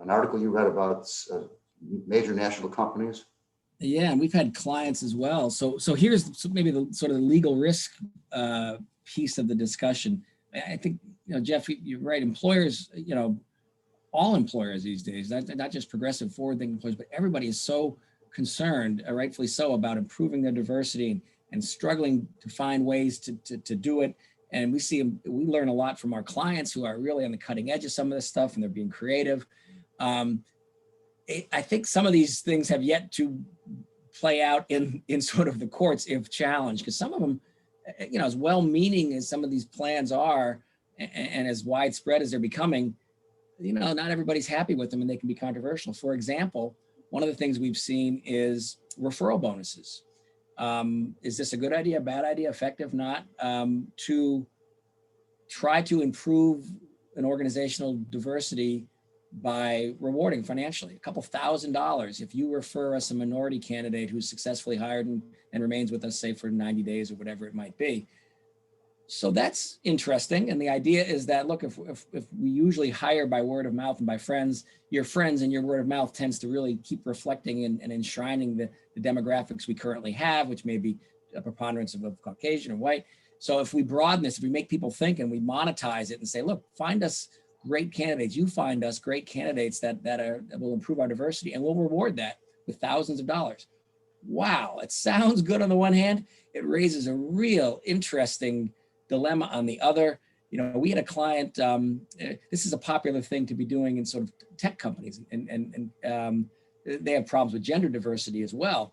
Speaker 2: an article you read about major national companies?
Speaker 1: Yeah, and we've had clients as well. So here's maybe the sort of the legal risk piece of the discussion. I think, Jeff, you're right. Employers, all employers these days, not just progressive forward-thinking employers, but everybody is so concerned, rightfully so, about improving their diversity and struggling to find ways to do it. And we learn a lot from our clients who are really on the cutting edge of some of this stuff, and they're being creative. I think some of these things have yet to play out in sort of the courts if challenged, because some of them, as well-meaning as some of these plans are, and as widespread as they're becoming, not everybody's happy with them, and they can be controversial. For example, one of the things we've seen is referral bonuses. Is this a good idea, bad idea, effective, not? To try to improve an organizational diversity by rewarding financially, a couple $1,000 if you refer us a minority candidate who's successfully hired and remains with us, say, for 90 days or whatever it might be. So that's interesting. And the idea is that, look, if we usually hire by word of mouth and by friends, your friends and your word of mouth tends to really keep reflecting and enshrining the demographics we currently have, which may be a preponderance of Caucasian or white. So if we broaden this, if we make people think and we monetize it and say, look, find us great candidates, you find us great candidates that will improve our diversity, and we'll reward that with thousands of dollars. Wow, it sounds good on the one hand. It raises a real interesting dilemma on the other. We had a client, this is a popular thing to be doing in sort of tech companies, and they have problems with gender diversity as well.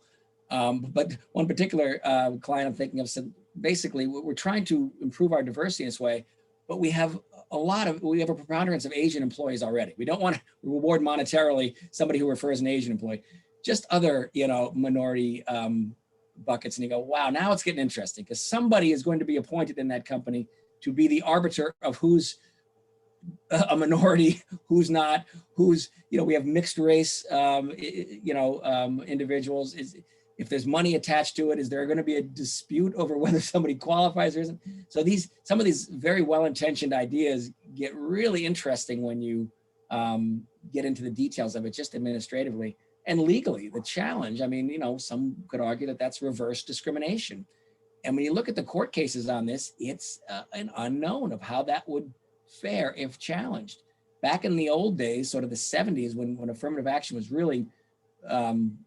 Speaker 1: But one particular client I'm thinking of said, basically, we're trying to improve our diversity in this way, but we have a preponderance of Asian employees already. We don't want to reward monetarily somebody who refers an Asian employee, just other, minority buckets. And you go, wow, now it's getting interesting, because somebody is going to be appointed in that company to be the arbiter of who's a minority, who's not, who's, we have mixed race, individuals. If there's money attached to it, is there going to be a dispute over whether somebody qualifies or isn't? So some of these very well-intentioned ideas get really interesting when you get into the details of it, just administratively and legally. The challenge, some could argue that that's reverse discrimination. And when you look at the court cases on this, it's an unknown of how that would fare if challenged. Back in the old days, sort of the 70s, when affirmative action was really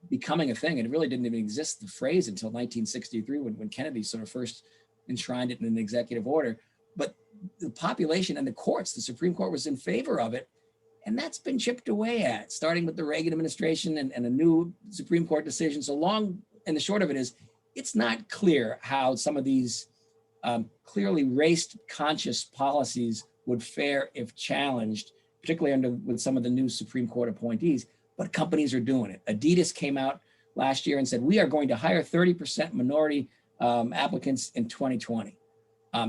Speaker 1: becoming a thing, and it really didn't even exist, the phrase, until 1963, when Kennedy sort of first enshrined it in an executive order. But the population and the courts, the Supreme Court, was in favor of it. And that's been chipped away at, starting with the Reagan administration and a new Supreme Court decision. So long and the short of it is, it's not clear how some of these clearly race-conscious policies would fare if challenged, particularly with some of the new Supreme Court appointees, but companies are doing it. Adidas came out last year and said, we are going to hire 30% minority applicants in 2020.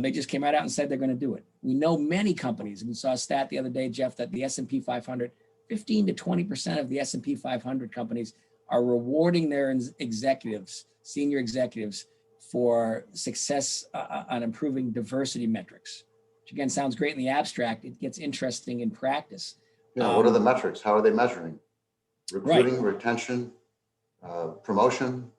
Speaker 1: They just came right out and said they're going to do it. We know many companies, and we saw a stat the other day, Jeff, that the S&P 500, 15 to 20% of the S&P 500 companies are rewarding their executives, senior executives, for success on improving diversity metrics, which again sounds great in the abstract. It gets interesting in practice.
Speaker 2: Yeah, what are the metrics? How are they measuring? Recruiting,
Speaker 1: right.
Speaker 2: retention, promotion.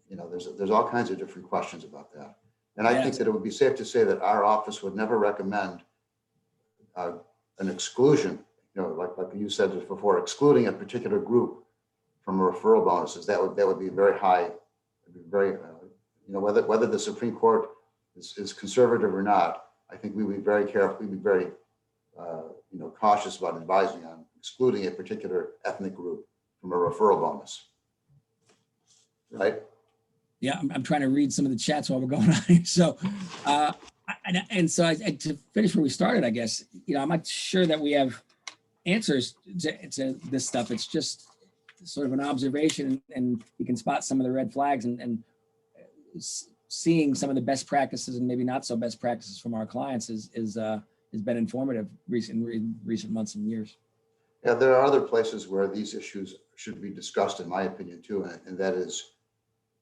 Speaker 2: There's all kinds of different questions about that. And I think that it would be safe to say that our office would never recommend an exclusion, like you said before, excluding a particular group from referral bonuses. That would be very high, very, whether the Supreme Court is conservative or not. I think we would be very careful. We'd be very, cautious about advising on excluding a particular ethnic group from a referral bonus. Right?
Speaker 1: Yeah, I'm trying to read some of the chats while we're going on here. So, to finish where we started, I guess, I'm not sure that we have answers to this stuff. It's just sort of an observation, and you can spot some of the red flags and seeing some of the best practices and maybe not so best practices from our clients has been informative in recent months and years.
Speaker 2: Yeah, there are other places where these issues should be discussed, in my opinion, too, and that is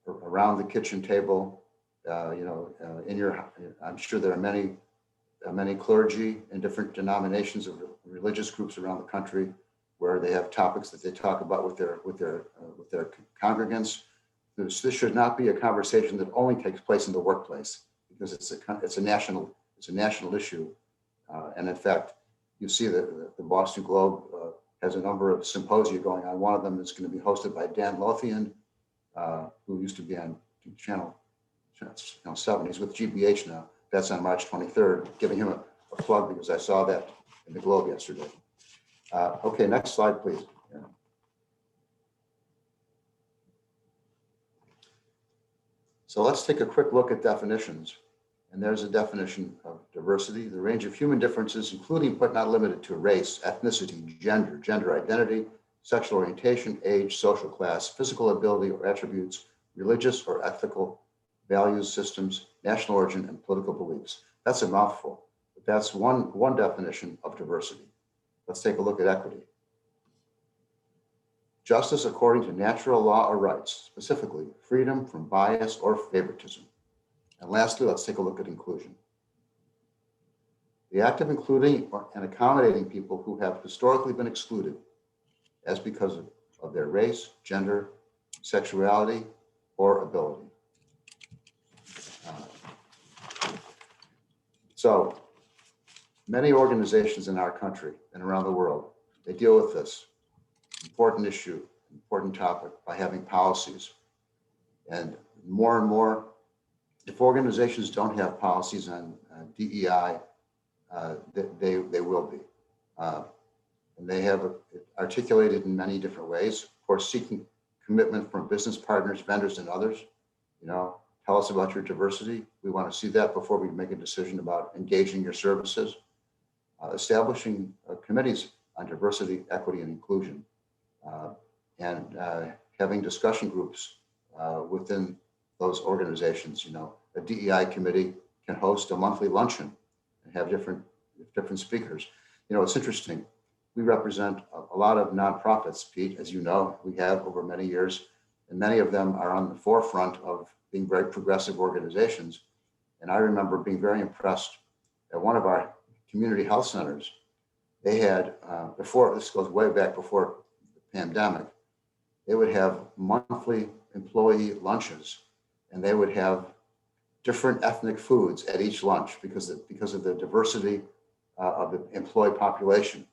Speaker 2: around the kitchen table. I'm sure there are many clergy in different denominations of religious groups around the country where they have topics that they talk about with their congregants. This should not be a conversation that only takes place in the workplace, because it's a national issue. And in fact, you see that the Boston Globe has a number of symposia going on. One of them is going to be hosted by Dan Lothian, who used to be on Channel 7. He's with GBH now. That's on March 23rd. Giving him a plug because I saw that in the Globe yesterday. Okay, next slide, please. Yeah. So let's take a quick look at definitions. And there's a definition of diversity: the range of human differences, including but not limited to race, ethnicity, gender identity, sexual orientation, age, social class, physical ability or attributes, religious or ethical values, systems, national origin, and political beliefs. That's a mouthful, but that's one definition of diversity. Let's take a look at equity. Justice according to natural law or rights, specifically freedom from bias or favoritism. And lastly, let's take a look at inclusion. The act of including and accommodating people who have historically been excluded as because of their race, gender, sexuality, or ability. So many organizations in our country and around the world, they deal with this important issue, important topic by having policies. And more, if organizations don't have policies on DEI, they will be. And they have articulated in many different ways, of course, seeking commitment from business partners, vendors, and others. Tell us about your diversity. We want to see that before we make a decision about engaging your services. Establishing committees on diversity, equity, and inclusion, and having discussion groups within those organizations. A DEI committee can host a monthly luncheon and have different speakers. It's interesting. We represent a lot of nonprofits, Pete, as you know, we have over many years, and many of them are on the forefront of being very progressive organizations. And I remember being very impressed at one of our community health centers. They had, this goes way back before the pandemic, they would have monthly employee lunches, and they would have different ethnic foods at each lunch because of the diversity of the employee population.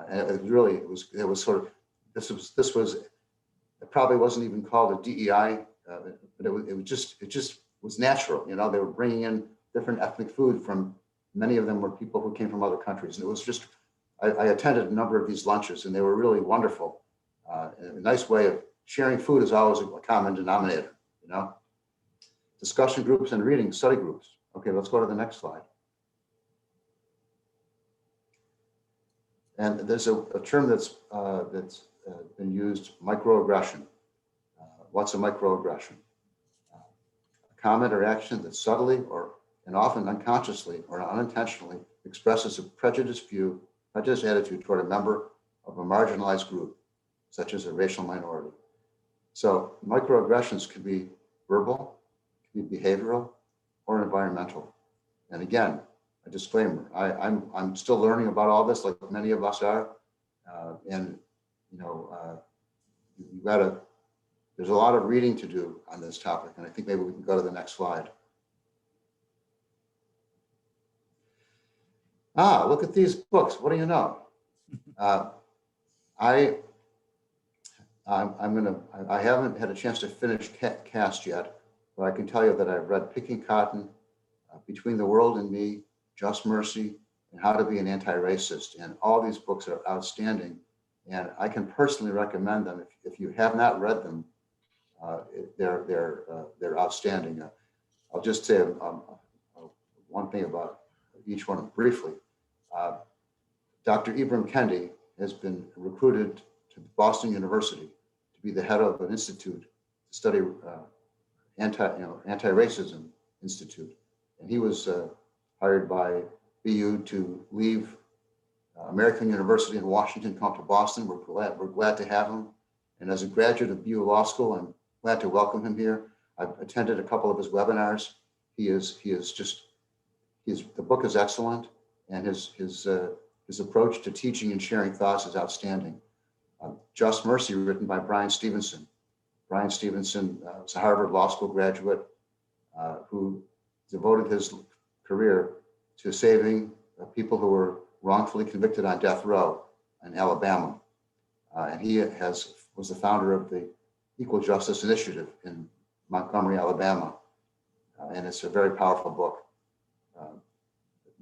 Speaker 2: And it was sort of, this was, it probably wasn't even called a DEI, but it just was natural. You know, they were bringing in different ethnic food from, many of them were people who came from other countries. And it was just, I attended a number of these lunches and they were really wonderful. And a nice way of sharing food is always a common denominator, you know. Discussion groups and reading study groups. Okay, let's go to the next slide. And there's a term that's been used, microaggression. What's a microaggression? A comment or action that subtly and often unconsciously or unintentionally expresses a prejudiced attitude toward a member of a marginalized group, such as a racial minority. So microaggressions can be verbal, can be behavioral, or environmental. And again, a disclaimer, I'm still learning about all this, like many of us are. And you know, there's a lot of reading to do on this topic, and I think maybe we can go to the next slide. Look at these books. What do you know? I haven't had a chance to finish Cast yet, but I can tell you that I've read Picking Cotton, Between the World and Me, Just Mercy, and How to Be an Anti-Racist. And all these books are outstanding. And I can personally recommend them. If you have not read them, they're outstanding. I'll just say one thing about each one briefly. Dr. Ibram Kendi has been recruited to Boston University to be the head of an institute to study anti-racism institute. And he was hired by BU to leave American University in Washington, come to Boston. We're glad to have him. And as a graduate of BU Law School, I'm glad to welcome him here. I've attended a couple of his webinars. The book is excellent, and his approach to teaching and sharing thoughts is outstanding. Just Mercy, written by Brian Stevenson. Brian Stevenson was a Harvard Law School graduate who devoted his career to saving people who were wrongfully convicted on death row in Alabama. And he was the founder of the Equal Justice Initiative in Montgomery, Alabama. And it's a very powerful book.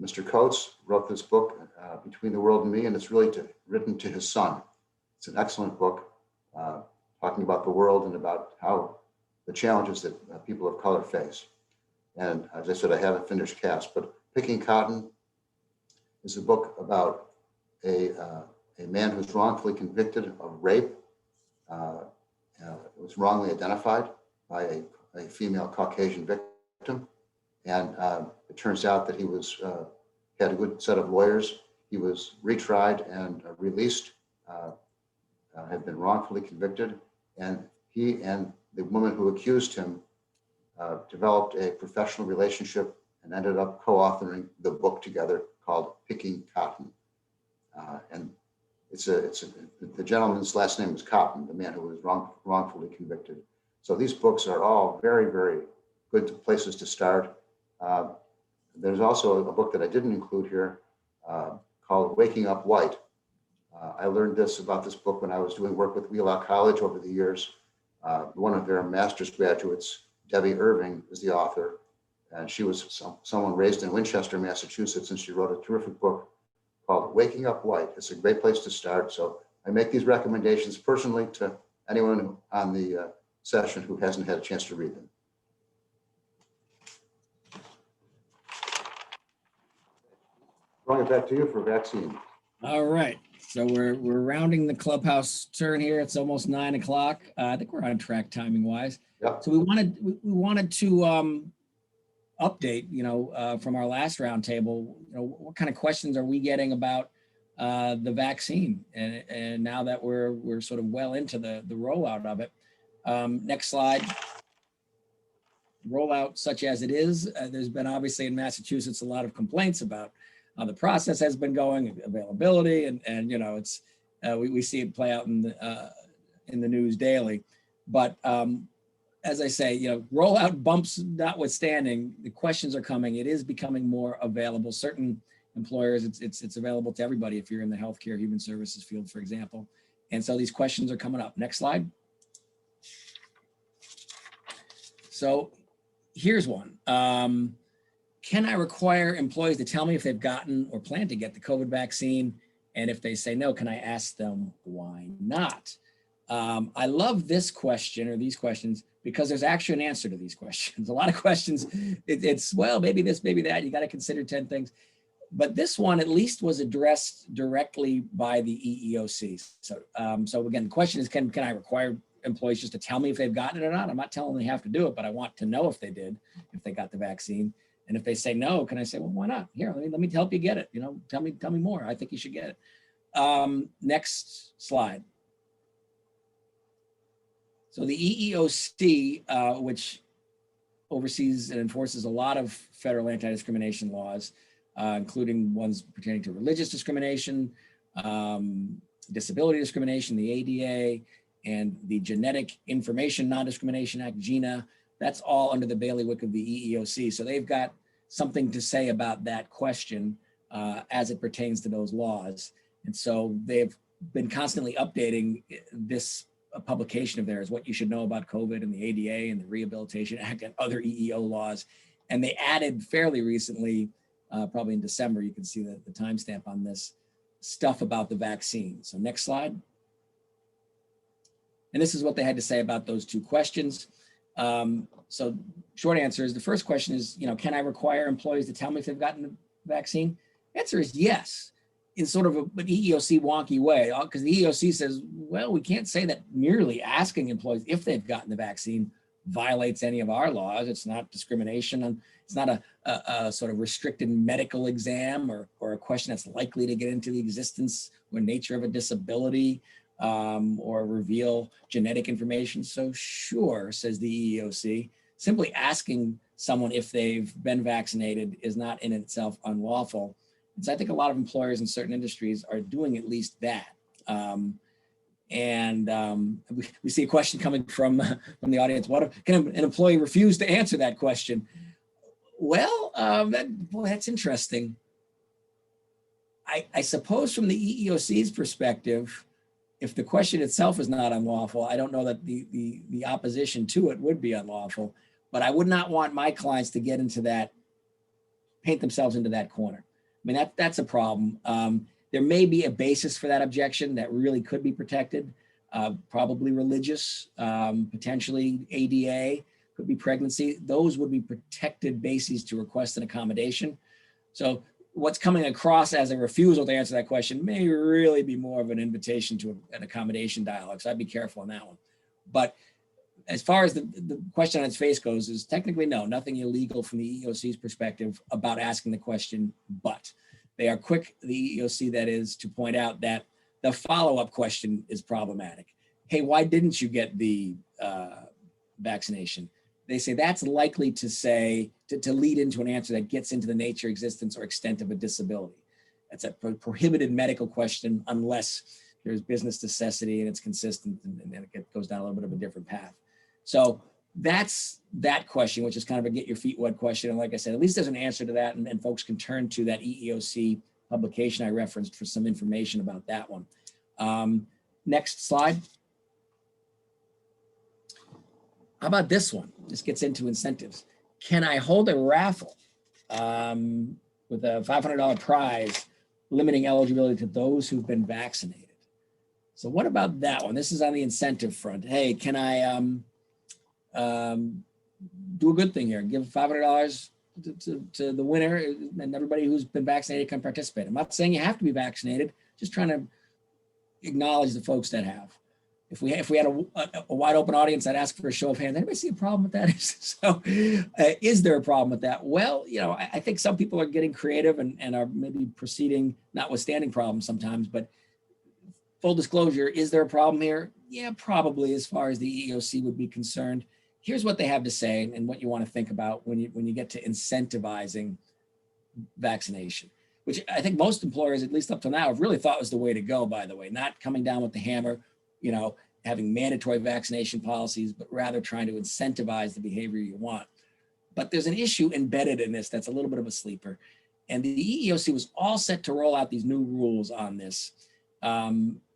Speaker 2: Mr. Coates wrote this book, Between the World and Me, and it's really written to his son. It's an excellent book talking about the world and about how the challenges that people of color face. And as I said, I haven't finished Cast, but Picking Cotton is a book about a man who's wrongfully convicted of rape. It was wrongly identified by a female Caucasian victim. And it turns out that he had a good set of lawyers. He was retried and released, had been wrongfully convicted. And he and the woman who accused him developed a professional relationship and ended up co-authoring the book together called Picking Cotton. And the gentleman's last name is Cotton, the man who was wrongfully convicted. So these books are all very, very good places to start. There's also a book that I didn't include here called Waking Up White. I learned about this book when I was doing work with Wheelock College over the years. One of their master's graduates, Debbie Irving, is the author. And she was someone raised in Winchester, Massachusetts, and she wrote a terrific book called Waking Up White. It's a great place to start. So I make these recommendations personally to anyone on the session who hasn't had a chance to read them. Throwing it back to you for vaccine.
Speaker 1: All right. So we're rounding the clubhouse turn here. It's almost 9 o'clock. I think we're on track timing wise.
Speaker 2: Yep.
Speaker 1: So we wanted to update, from our last roundtable, what kind of questions are we getting about the vaccine? And now that we're sort of well into the rollout of it. Next slide. Rollout such as it is, there's been obviously in Massachusetts a lot of complaints about how the process has been going, availability, and it's we see it play out in the news daily. But as I say, rollout bumps notwithstanding, the questions are coming. It is becoming more available. Certain employers, it's available to everybody if you're in the healthcare human services field, for example. And so these questions are coming up. Next slide. So here's one. Can I require employees to tell me if they've gotten or plan to get the COVID vaccine? And if they say no, can I ask them why not? I love this question or these questions because there's actually an answer to these questions. A lot of questions, it's, well, maybe this, maybe that, you got to consider 10 things. But this one at least was addressed directly by the EEOC. So again, the question is, can I require employees just to tell me if they've gotten it or not? I'm not telling them they have to do it, but I want to know if they did, if they got the vaccine. And if they say no, can I say, well, why not? Here, let me help you get it. Tell me more. I think you should get it. Next slide. So the EEOC, which oversees and enforces a lot of federal anti-discrimination laws, including ones pertaining to religious discrimination, disability discrimination, the ADA, and the Genetic Information Non-Discrimination Act, GINA. That's all under the bailiwick of the EEOC. So they've got something to say about that question as it pertains to those laws. And so they've been constantly updating this publication of theirs, what you should know about COVID and the ADA and the Rehabilitation Act and other EEO laws. And they added fairly recently, probably in December, you can see the timestamp on this, stuff about the vaccine. So next slide. And this is what they had to say about those two questions. So short answer is, the first question is, can I require employees to tell me if they've gotten the vaccine? Answer is yes, in sort of an EEOC wonky way, because the EEOC says, well, we can't say that merely asking employees if they've gotten the vaccine violates any of our laws. It's not discrimination. It's not a sort of restricted medical exam or a question that's likely to get into the existence or nature of a disability or reveal genetic information. So sure, says the EEOC, simply asking someone if they've been vaccinated is not in itself unlawful. And so I think a lot of employers in certain industries are doing at least that. We see a question coming from the audience. What if, can an employee refuse to answer that question? Well, that's interesting. I suppose from the EEOC's perspective, if the question itself is not unlawful, I don't know that the opposition to it would be unlawful, but I would not want my clients to get into that, paint themselves into that corner. I mean, that's a problem. There may be a basis for that objection that really could be protected, probably religious, potentially ADA, could be pregnancy. Those would be protected bases to request an accommodation. So what's coming across as a refusal to answer that question may really be more of an invitation to an accommodation dialogue. So I'd be careful on that one. But as far as the question on its face goes, is technically no, nothing illegal from the EEOC's perspective about asking the question, but they are quick, the EEOC that is, to point out that the follow-up question is problematic. Hey, why didn't you get the vaccination? They say that's likely to say, to lead into an answer that gets into the nature, existence, or extent of a disability. That's a prohibited medical question unless there's business necessity and it's consistent, and then it goes down a little bit of a different path. So that's that question, which is kind of a get your feet wet question. And like I said, at least there's an answer to that, and folks can turn to that EEOC publication I referenced for some information about that one. Next slide. How about this one? This gets into incentives. Can I hold a raffle with a $500 prize, limiting eligibility to those who've been vaccinated? So what about that one? This is on the incentive front. Hey, can I do a good thing here? Give $500 to the winner, and everybody who's been vaccinated can participate. I'm not saying you have to be vaccinated, just trying to acknowledge the folks that have. If we had a wide open audience, I'd ask for a show of hands. Anybody see a problem with that? So is there a problem with that? Well, I think some people are getting creative and are maybe proceeding, notwithstanding problems sometimes, but full disclosure, is there a problem here? Yeah, probably, as far as the EEOC would be concerned. Here's what they have to say and what you want to think about when you get to incentivizing vaccination, which I think most employers, at least up to now, have really thought was the way to go, by the way, not coming down with the hammer. having mandatory vaccination policies, but rather trying to incentivize the behavior you want. But there's an issue embedded in this that's a little bit of a sleeper. And the EEOC was all set to roll out these new rules on this,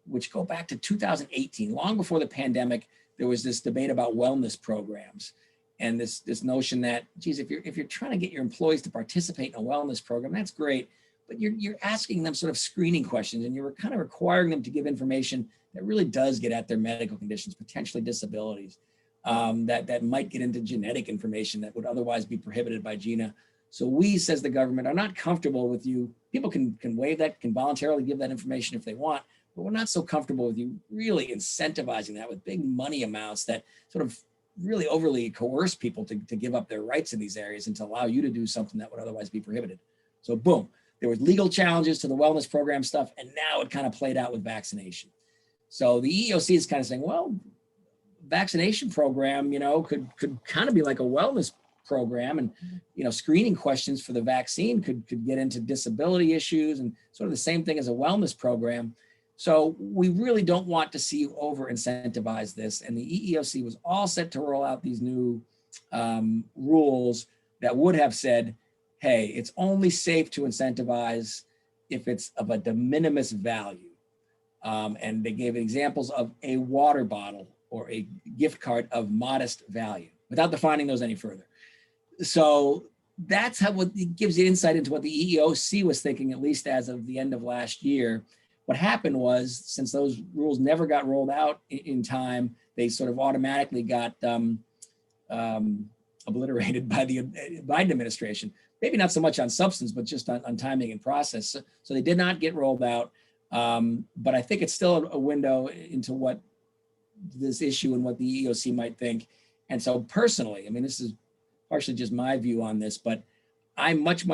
Speaker 1: which go back to 2018. Long before the pandemic, there was this debate about wellness programs. And this notion that, geez, if you're trying to get your employees to participate in a wellness program, that's great, but you're asking them sort of screening questions, and you're kind of requiring them to give information that really does get at their medical conditions, potentially disabilities, that might get into genetic information that would otherwise be prohibited by GINA. So we, says the government, are not comfortable with you. People can waive that, can voluntarily give that information if they want, but we're not so comfortable with you really incentivizing that with big money amounts that sort of really overly coerce people to give up their rights in these areas and to allow you to do something that would otherwise be prohibited. So boom, there was legal challenges to the wellness program stuff, and now it kind of played out with vaccination. So the EEOC is kind of saying, well, vaccination program, could kind of be like a wellness program, and screening questions for the vaccine could get into disability issues and sort of the same thing as a wellness program. So we really don't want to see you over incentivize this. And the EEOC was all set to roll out these new rules that would have said, hey, it's only safe to incentivize if it's of a de minimis value. And they gave examples of a water bottle or a gift card of modest value without defining those any further. So that's what it gives you insight into what the EEOC was thinking, at least as of the end of last year. What happened was, since those rules never got rolled out in time, they sort of automatically got obliterated by the Biden administration. Maybe not so much on substance, but just on timing and process. So they did not get rolled out. But I think it's still a window into what this issue and what the EEOC might think. And so personally, I mean, this is partially just my view on this, but I much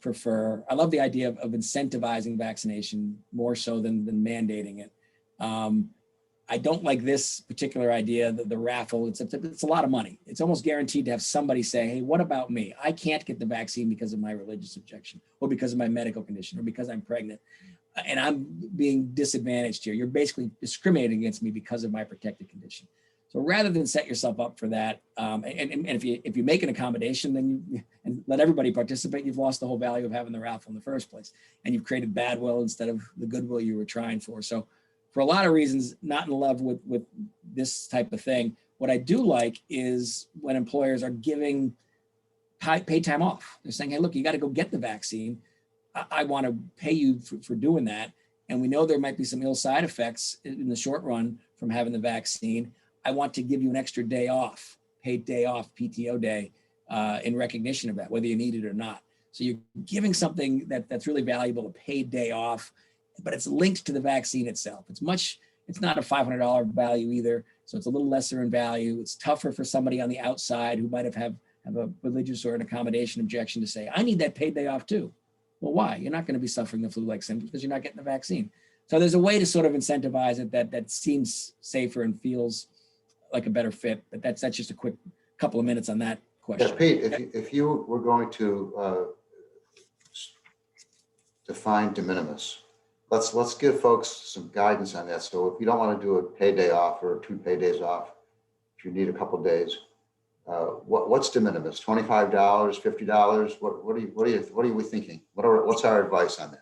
Speaker 1: prefer, I love the idea of incentivizing vaccination more so than mandating it. I don't like this particular idea, the raffle. It's a lot of money. It's almost guaranteed to have somebody say, hey, what about me? I can't get the vaccine because of my religious objection or because of my medical condition or because I'm pregnant. And I'm being disadvantaged here. You're basically discriminating against me because of my protected condition. So rather than set yourself up for that, and if you make an accommodation, then and let everybody participate, you've lost the whole value of having the raffle in the first place, and you've created bad will instead of the goodwill you were trying for. So, for a lot of reasons, not in love with this type of thing. What I do like is when employers are giving paid time off. They're saying, hey, look, you got to go get the vaccine. I want to pay you for doing that, and we know there might be some ill side effects in the short run from having the vaccine. I want to give you an extra day off, paid day off, PTO day, in recognition of that, whether you need it or not. So you're giving something that's really valuable, a paid day off, but it's linked to the vaccine itself. It's not a $500 value either. So it's a little lesser in value. It's tougher for somebody on the outside who might have a religious or an accommodation objection to say, I need that paid day off too. Well, why? You're not going to be suffering the flu-like symptoms because you're not getting the vaccine. So there's a way to sort of incentivize it that seems safer and feels like a better fit, but that's just a quick couple of minutes on that question.
Speaker 2: Yeah, Pete, if you were going to define de minimis, let's give folks some guidance on that. So if you don't want to do a paid day off or 2 paid days off, if you need a couple of days, what's de minimis? $25, $50? What are we thinking? What's our advice on that?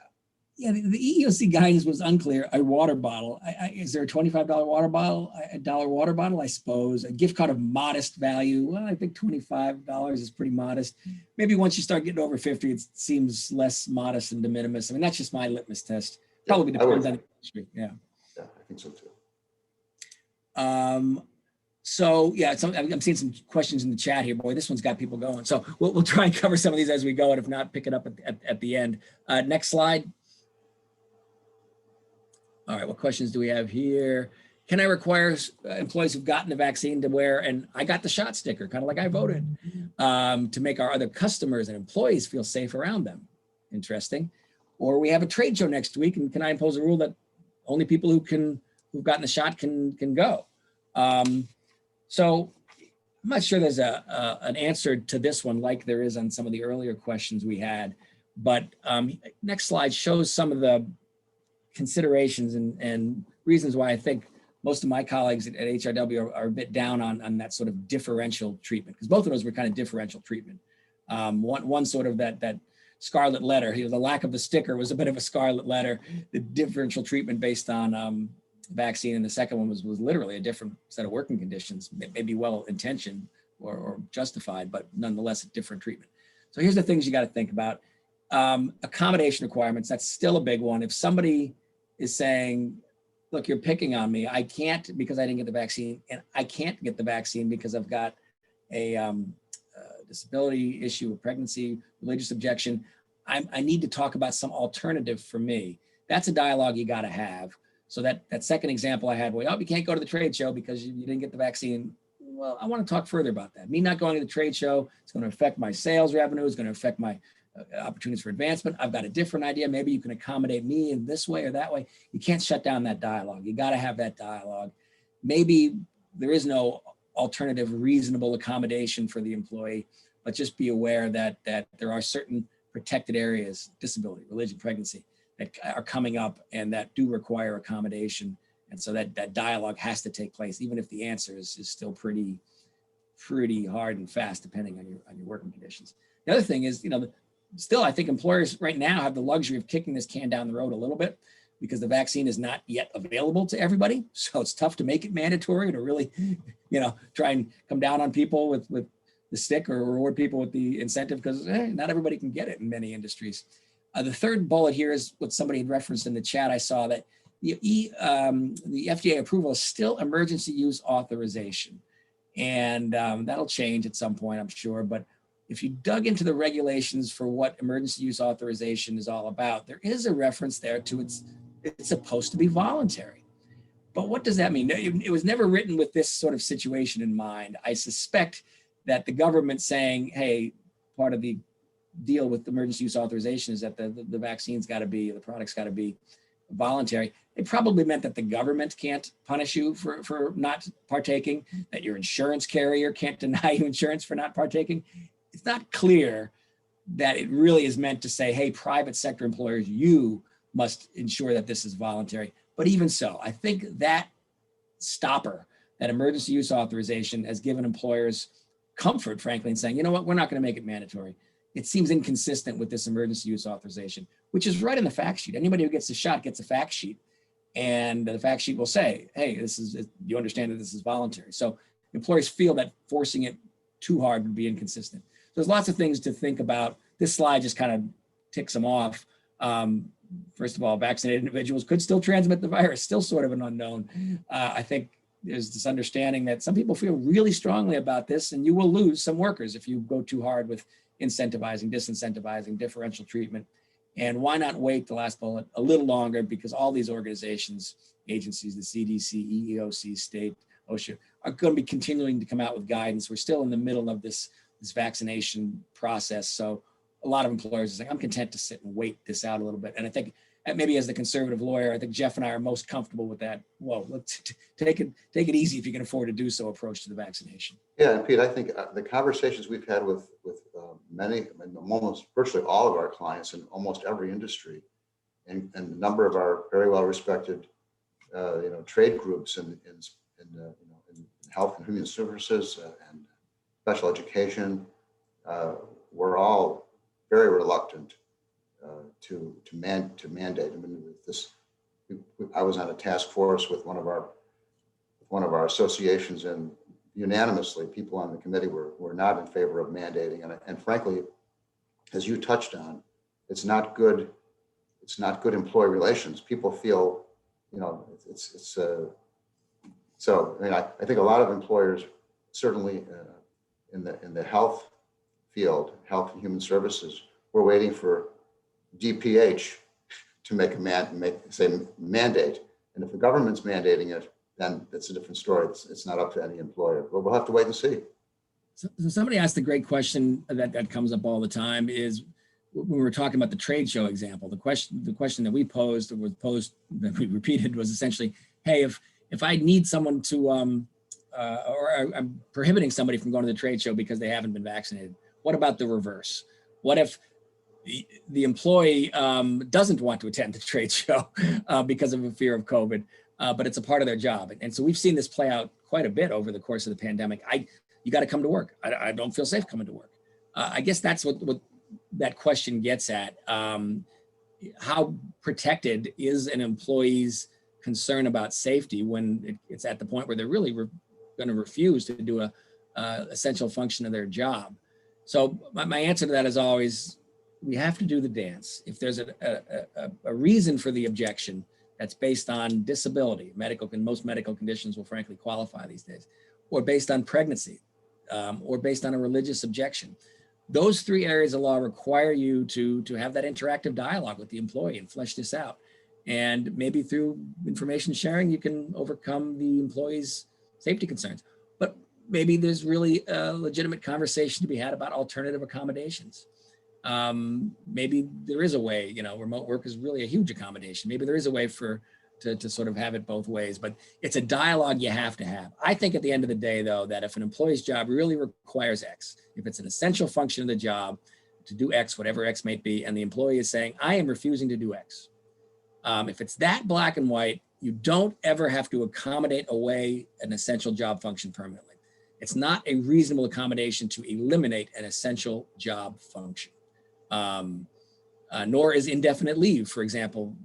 Speaker 1: Yeah, the EEOC guidance was unclear. A water bottle. Is there a $25 water bottle? A $1 water bottle, I suppose. A gift card of modest value. Well, I think $25 is pretty modest. Maybe once you start getting over 50, it seems less modest and de minimis. I mean, that's just my litmus test. Probably depends on the industry. Yeah.
Speaker 2: Yeah, I think so too.
Speaker 1: So yeah, I'm seeing some questions in the chat here. Boy, this one's got people going. So we'll try and cover some of these as we go, and if not, pick it up at the end. Next slide. All right, what questions do we have here? Can I require employees who've gotten the vaccine to wear, and I got the shot sticker, kind of like I voted, to make our other customers and employees feel safe around them? Interesting. Or we have a trade show next week, and can I impose a rule that only people who've gotten the shot can go? So I'm not sure there's an answer to this one like there is on some of the earlier questions we had, but next slide shows some of the considerations and reasons why I think most of my colleagues at HRW are a bit down on that sort of differential treatment, because both of those were kind of differential treatment. One sort of that scarlet letter, the lack of the sticker was a bit of a scarlet letter, the differential treatment based on vaccine, and the second one was literally a different set of working conditions, maybe well-intentioned or justified, but nonetheless a different treatment. So here's the things you got to think about. Accommodation requirements, that's still a big one. If somebody is saying, look, you're picking on me, I can't because I didn't get the vaccine, and I can't get the vaccine because I've got a disability issue, a pregnancy, religious objection, I need to talk about some alternative for me. That's a dialogue you got to have. So that second example I had, well, oh, you can't go to the trade show because you didn't get the vaccine. Well, I want to talk further about that. Me not going to the trade show, it's going to affect my sales revenue, it's going to affect my opportunities for advancement. I've got a different idea. Maybe you can accommodate me in this way or that way. You can't shut down that dialogue. You got to have that dialogue. Maybe there is no alternative reasonable accommodation for the employee, but just be aware that there are certain protected areas, disability, religion, pregnancy, that are coming up and that do require accommodation. And so that dialogue has to take place, even if the answer is still pretty hard and fast, depending on your working conditions. The other thing is, still, I think employers right now have the luxury of kicking this can down the road a little bit because the vaccine is not yet available to everybody. So it's tough to make it mandatory to really, try and come down on people with the stick or reward people with the incentive because not everybody can get it in many industries. The third bullet here is what somebody had referenced in the chat. I saw that the FDA approval is still emergency use authorization. And that'll change at some point, I'm sure. But if you dug into the regulations for what emergency use authorization is all about, there is a reference there to it's supposed to be voluntary. But what does that mean? It was never written with this sort of situation in mind. I suspect that the government saying, hey, part of the deal with emergency use authorization is that the vaccine's got to be, the product's got to be voluntary. It probably meant that the government can't punish you for not partaking, that your insurance carrier can't deny you insurance for not partaking. It's not clear that it really is meant to say, hey, private sector employers, you must ensure that this is voluntary. But even so, I think that stopper, that emergency use authorization, has given employers comfort, frankly, in saying, you know what, we're not going to make it mandatory. It seems inconsistent with this emergency use authorization, which is right in the fact sheet. Anybody who gets a shot gets a fact sheet. And the fact sheet will say, hey, you understand that this is voluntary. So employers feel that forcing it too hard would be inconsistent. So there's lots of things to think about. This slide just kind of ticks them off. First of all, vaccinated individuals could still transmit the virus, still sort of an unknown. I think there's this understanding that some people feel really strongly about this, and you will lose some workers if you go too hard with incentivizing, disincentivizing, differential treatment. And why not wait, the last bullet, a little longer, because all these organizations, agencies, the CDC, EEOC, state, OSHA, are going to be continuing to come out with guidance. We're still in the middle of this vaccination process. So a lot of employers are saying, I'm content to sit and wait this out a little bit. And I think maybe as the conservative lawyer, I think Jeff and I are most comfortable with that. Whoa, let's take it easy if you can afford to do so approach to the vaccination.
Speaker 2: Yeah, and Pete, I think the conversations we've had with many, almost virtually all of our clients in almost every industry, and a number of our very well respected, trade groups in health and human services and special education, we're all very reluctant to mandate. I mean, I was on a task force with one of our associations, and unanimously, people on the committee were not in favor of mandating. And frankly, as you touched on, it's not good employee relations. People feel, so I mean, I think a lot of employers, certainly in the health field, health and human services, we're waiting for DPH to make a mandate. And if the government's mandating it, then that's a different story. It's not up to any employer, but we'll have to wait and see.
Speaker 1: So somebody asked a great question that comes up all the time is, when we were talking about the trade show example, the question that we posed, or was posed, that we repeated, was essentially, hey, if I need someone to, or I'm prohibiting somebody from going to the trade show because they haven't been vaccinated, what about the reverse? What if the employee doesn't want to attend the trade show because of a fear of COVID? but it's a part of their job. And so we've seen this play out quite a bit over the course of the pandemic. You got to come to work. I don't feel safe coming to work. I guess that's what that question gets at. How protected is an employee's concern about safety when it's at the point where they're really going to refuse to do a essential function of their job? So my answer to that is always, we have to do the dance. If there's a reason for the objection that's based on disability, most medical conditions will frankly qualify these days, or based on pregnancy, or based on a religious objection. Those three areas of law require you to have that interactive dialogue with the employee and flesh this out. And maybe through information sharing, you can overcome the employee's safety concerns. But maybe there's really a legitimate conversation to be had about alternative accommodations. Maybe there is a way, remote work is really a huge accommodation. Maybe there is a way to sort of have it both ways, but it's a dialogue you have to have. I think at the end of the day, though, that if an employee's job really requires X, if it's an essential function of the job to do X, whatever X might be, and the employee is saying, I am refusing to do X. If it's that black and white, you don't ever have to accommodate away an essential job function permanently. It's not a reasonable accommodation to eliminate an essential job function. Nor is indefinite leave, for example,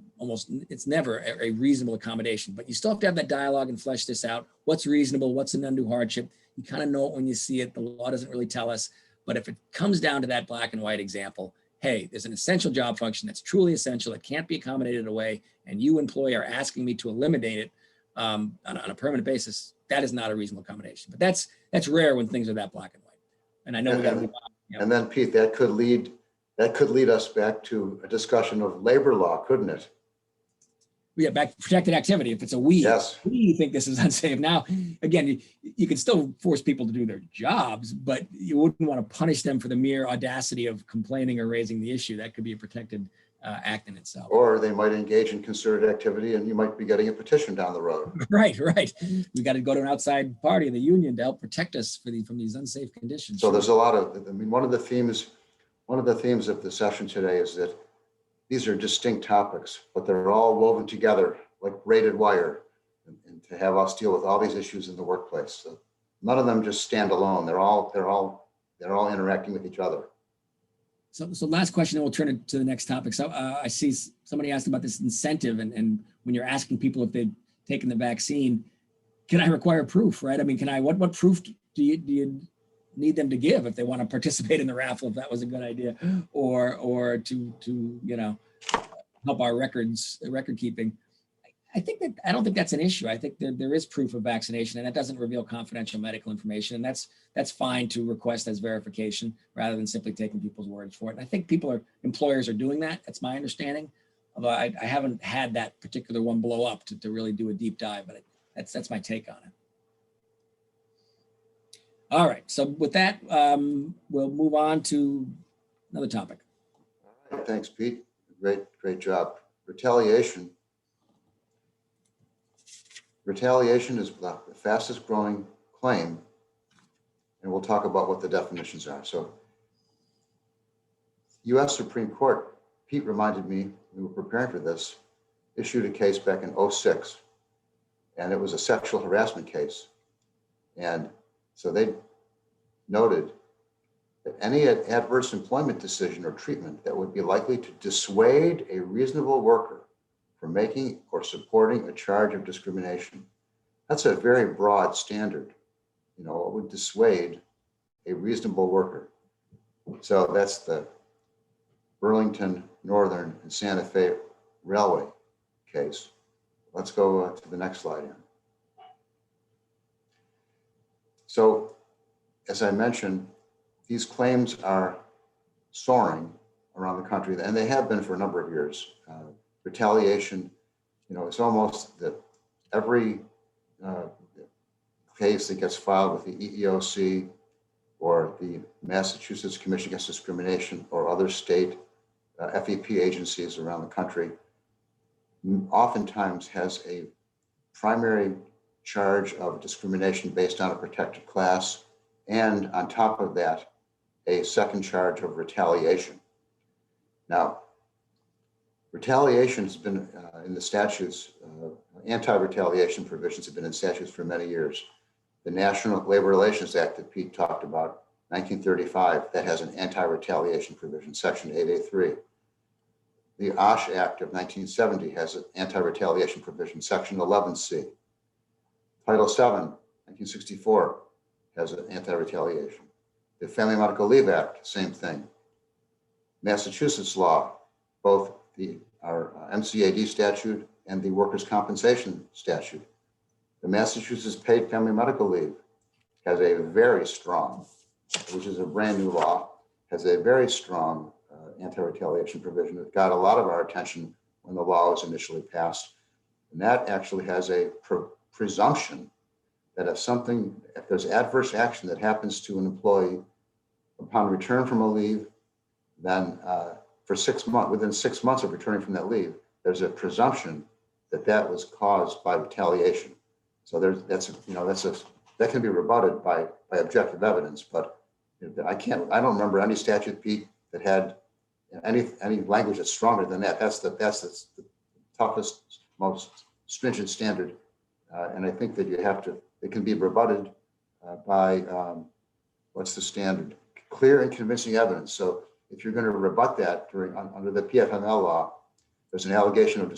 Speaker 1: it's never a reasonable accommodation, but you still have to have that dialogue and flesh this out. What's reasonable? What's an undue hardship? You kind of know it when you see it. The law doesn't really tell us, but if it comes down to that black and white example, hey, there's an essential job function that's truly essential. It can't be accommodated away. And you, employer, are asking me to eliminate it on a permanent basis. That is not a reasonable accommodation, but that's rare when things are that black and white. And I know we got to move on.
Speaker 2: And then Pete, that could lead us back to a discussion of labor law, couldn't it?
Speaker 1: Yeah, back to protected activity. If it's a we,
Speaker 2: yes.
Speaker 1: We think this is unsafe. Now, again, you can still force people to do their jobs, but you wouldn't want to punish them for the mere audacity of complaining or raising the issue. That could be a protected act in itself.
Speaker 2: Or they might engage in concerted activity and you might be getting a petition down the road.
Speaker 1: Right. We got to go to an outside party, the union, to help protect us from these unsafe conditions.
Speaker 2: So there's a lot of, one of the themes of the session today is that these are distinct topics, but they're all woven together like braided wire, and to have us deal with all these issues in the workplace. So none of them just stand alone. They're all interacting with each other.
Speaker 1: So last question, then we'll turn it to the next topic. So I see somebody asked about this incentive, and when you're asking people if they've taken the vaccine, can I require proof, right? I mean, what proof do you need them to give if they want to participate in the raffle, if that was a good idea, or to help our record keeping? I don't think that's an issue. I think there is proof of vaccination, and that doesn't reveal confidential medical information, and that's fine to request as verification rather than simply taking people's words for it. And I think employers are doing that. That's my understanding. Although I haven't had that particular one blow up to really do a deep dive, but that's my take on it. All right, so with that, we'll move on to another topic.
Speaker 2: All right, thanks, Pete. Great job. Retaliation is the fastest growing claim, and we'll talk about what the definitions are. So, U.S. Supreme Court, Pete reminded me, we were preparing for this, issued a case back in 2006, and it was a sexual harassment case. And so they noted that any adverse employment decision or treatment that would be likely to dissuade a reasonable worker from making or supporting a charge of discrimination. That's a very broad standard. What would dissuade a reasonable worker? So that's the Burlington Northern and Santa Fe Railway case. Let's go to the next slide here. So, as I mentioned, these claims are soaring around the country, and they have been for a number of years. Retaliation, it's almost that every case that gets filed with the EEOC or the Massachusetts Commission Against Discrimination or other state FEP agencies around the country oftentimes has a primary charge of discrimination based on a protected class, and on top of that, a second charge of retaliation. Now, Retaliation has been in the statutes, anti-retaliation provisions have been in statutes for many years. The National Labor Relations Act that Pete talked about, 1935, that has an anti-retaliation provision, Section 8A3. The OSH Act of 1970 has an anti-retaliation provision, Section 11C. Title VII, 1964, has an anti-retaliation. The Family Medical Leave Act, same thing. Massachusetts law, both our MCAD statute and the workers' compensation statute. The Massachusetts Paid Family Medical Leave has a very strong, which is a brand new law, has a very strong anti-retaliation provision that got a lot of our attention when the law was initially passed. And that actually has a presumption that if there's adverse action that happens to an employee upon return from a leave, then for 6 months, within 6 months of returning from that leave, there's a presumption that that was caused by retaliation. So that can be rebutted by objective evidence, but I don't remember any statute, Pete, that had any language that's stronger than that. That's the toughest, most stringent standard, and I think that it can be rebutted by what's the standard? Clear and convincing evidence. So if you're going to rebut that under the PFML law, there's an allegation of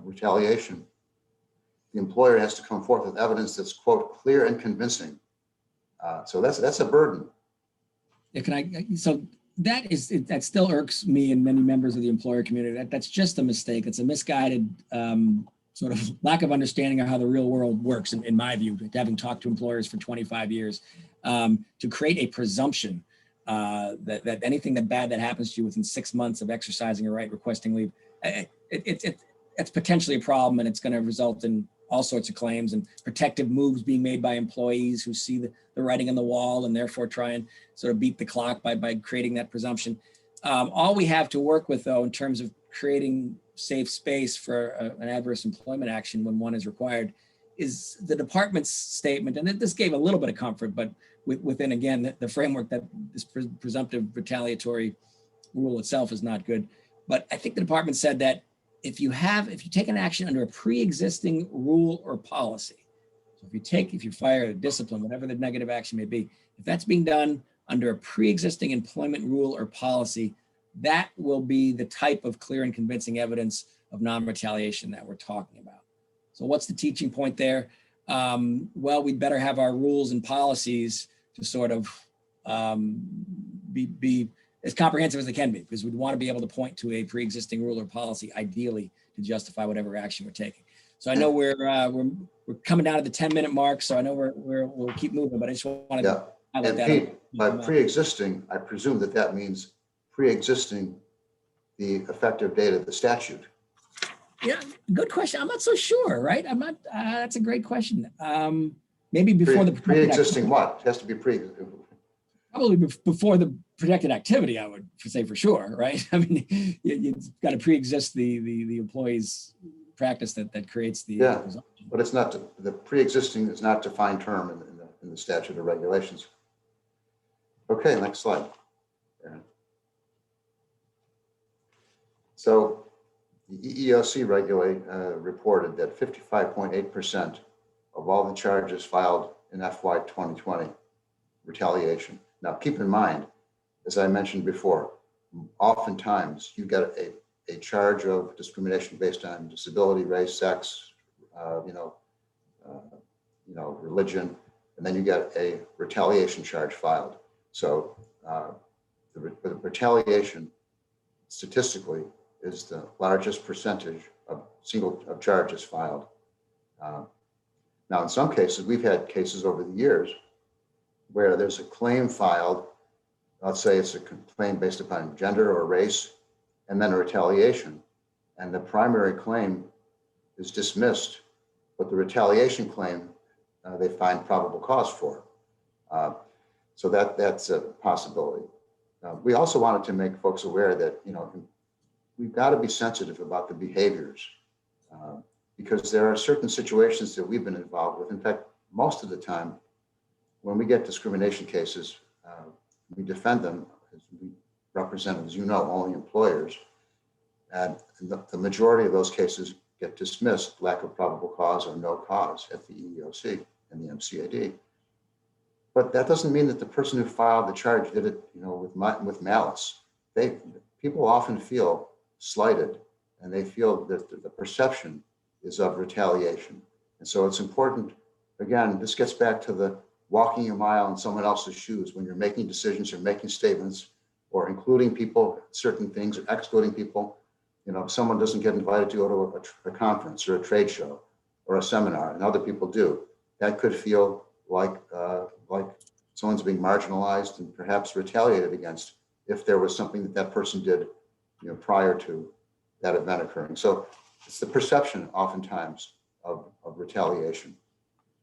Speaker 2: retaliation. The employer has to come forth with evidence that's, quote, clear and convincing. So that's a burden.
Speaker 1: Yeah, so that still irks me and many members of the employer community. That's just a mistake. It's a misguided sort of lack of understanding of how the real world works, in my view, having talked to employers for 25 years, to create a presumption that anything bad that happens to you within 6 months of exercising your right, requesting leave, it's potentially a problem, and it's going to result in all sorts of claims and protective moves being made by employees who see the writing on the wall and therefore try and sort of beat the clock by creating that presumption. All we have to work with, though, in terms of creating safe space for an adverse employment action when one is required, is the department's statement. And this gave a little bit of comfort, but within, again, the framework that this presumptive retaliatory rule itself is not good. But I think the department said that if you take an action under a pre-existing rule or policy, so if you fire, discipline, whatever the negative action may be, if that's being done under a pre-existing employment rule or policy, that will be the type of clear and convincing evidence of non-retaliation that we're talking about. So what's the teaching point there? Well, we'd better have our rules and policies to sort of be as comprehensive as they can be, because we'd want to be able to point to a pre-existing rule or policy, ideally, to justify whatever action we're taking. So I know we're coming down to the 10-minute mark, so I know we'll keep moving, but I just wanted to highlight that.
Speaker 2: Pete, by pre-existing, I presume that means pre-existing the effective date of the statute.
Speaker 1: Yeah, good question. I'm not so sure, right? I'm not. That's a great question. Maybe before the
Speaker 2: pre-existing what? It has to be
Speaker 1: probably before the protected activity, I would say, for sure, right? I mean, you've got to pre-exist the employee's practice that creates the presumption.
Speaker 2: But it's not the pre-existing is not a defined term in the statute or regulations. Okay, next slide. So the EEOC reported that 55.8% of all the charges filed in FY 2020 retaliation. Now, keep in mind, as I mentioned before, oftentimes you get a charge of discrimination based on disability, race, sex, religion, and then you get a retaliation charge filed. So the retaliation statistically is the largest percentage of charges filed. Now, in some cases, we've had cases over the years where there's a claim filed, let's say it's a claim based upon gender or race, and then a retaliation. And the primary claim is dismissed, but the retaliation claim, they find probable cause for. So that's a possibility. We also wanted to make folks aware that, we've got to be sensitive about the behaviors because there are certain situations that we've been involved with. In fact, most of the time, when we get discrimination cases, we defend them as we represent, as you know, only employers. And the majority of those cases get dismissed, lack of probable cause or no cause at the EEOC and the MCAD. But that doesn't mean that the person who filed the charge did it, with malice. People often feel slighted, and they feel that the perception is of retaliation. And so it's important, again, this gets back to the walking a mile in someone else's shoes when you're making decisions or making statements or including people, certain things, or excluding people. If someone doesn't get invited to go to a conference or a trade show or a seminar and other people do, that could feel like someone's being marginalized and perhaps retaliated against if there was something that person did, prior to that event occurring. So it's the perception oftentimes of retaliation.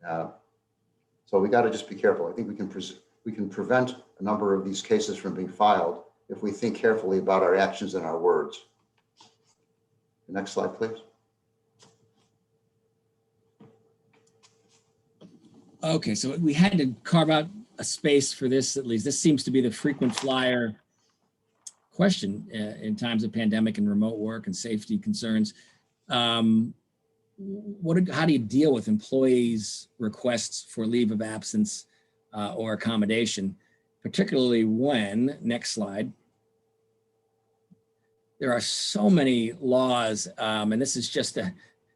Speaker 2: So we got to just be careful. I think we can prevent a number of these cases from being filed if we think carefully about our actions and our words. The next slide, please.
Speaker 1: Okay, so we had to carve out a space for this, at least. This seems to be the frequent flyer question in times of pandemic and remote work and safety concerns. How do you deal with employees' requests for leave of absence or accommodation, particularly when, next slide, there are so many laws, and this is just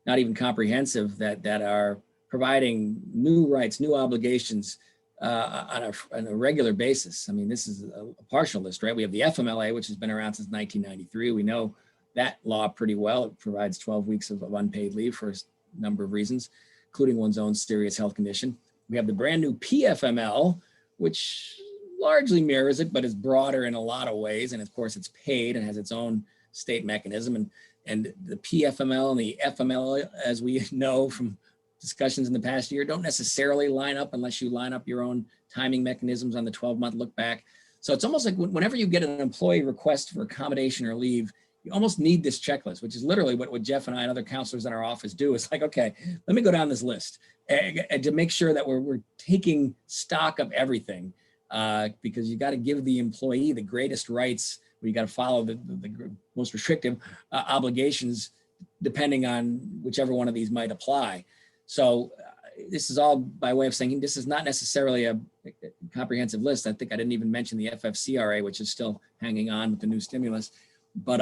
Speaker 1: not even comprehensive, that are providing new rights, new obligations on a regular basis. I mean, this is a partial list, right? We have the FMLA, which has been around since 1993. We know that law pretty well. It provides 12 weeks of unpaid leave for a number of reasons, including one's own serious health condition. We have the brand new PFML, which largely mirrors it, but is broader in a lot of ways. And of course, it's paid and has its own state mechanism. And the PFML and the FML, as we know from discussions in the past year, don't necessarily line up unless you line up your own timing mechanisms on the 12-month look back. So it's almost like whenever you get an employee request for accommodation or leave, you almost need this checklist, which is literally what Jeff and I and other counselors in our office do. It's like, okay, let me go down this list and to make sure that we're taking stock of everything, because you got to give the employee the greatest rights. You got to follow the most restrictive obligations, depending on whichever one of these might apply. So this is all by way of saying this is not necessarily a comprehensive list. I think I didn't even mention the FFCRA, which is still hanging on with the new stimulus. But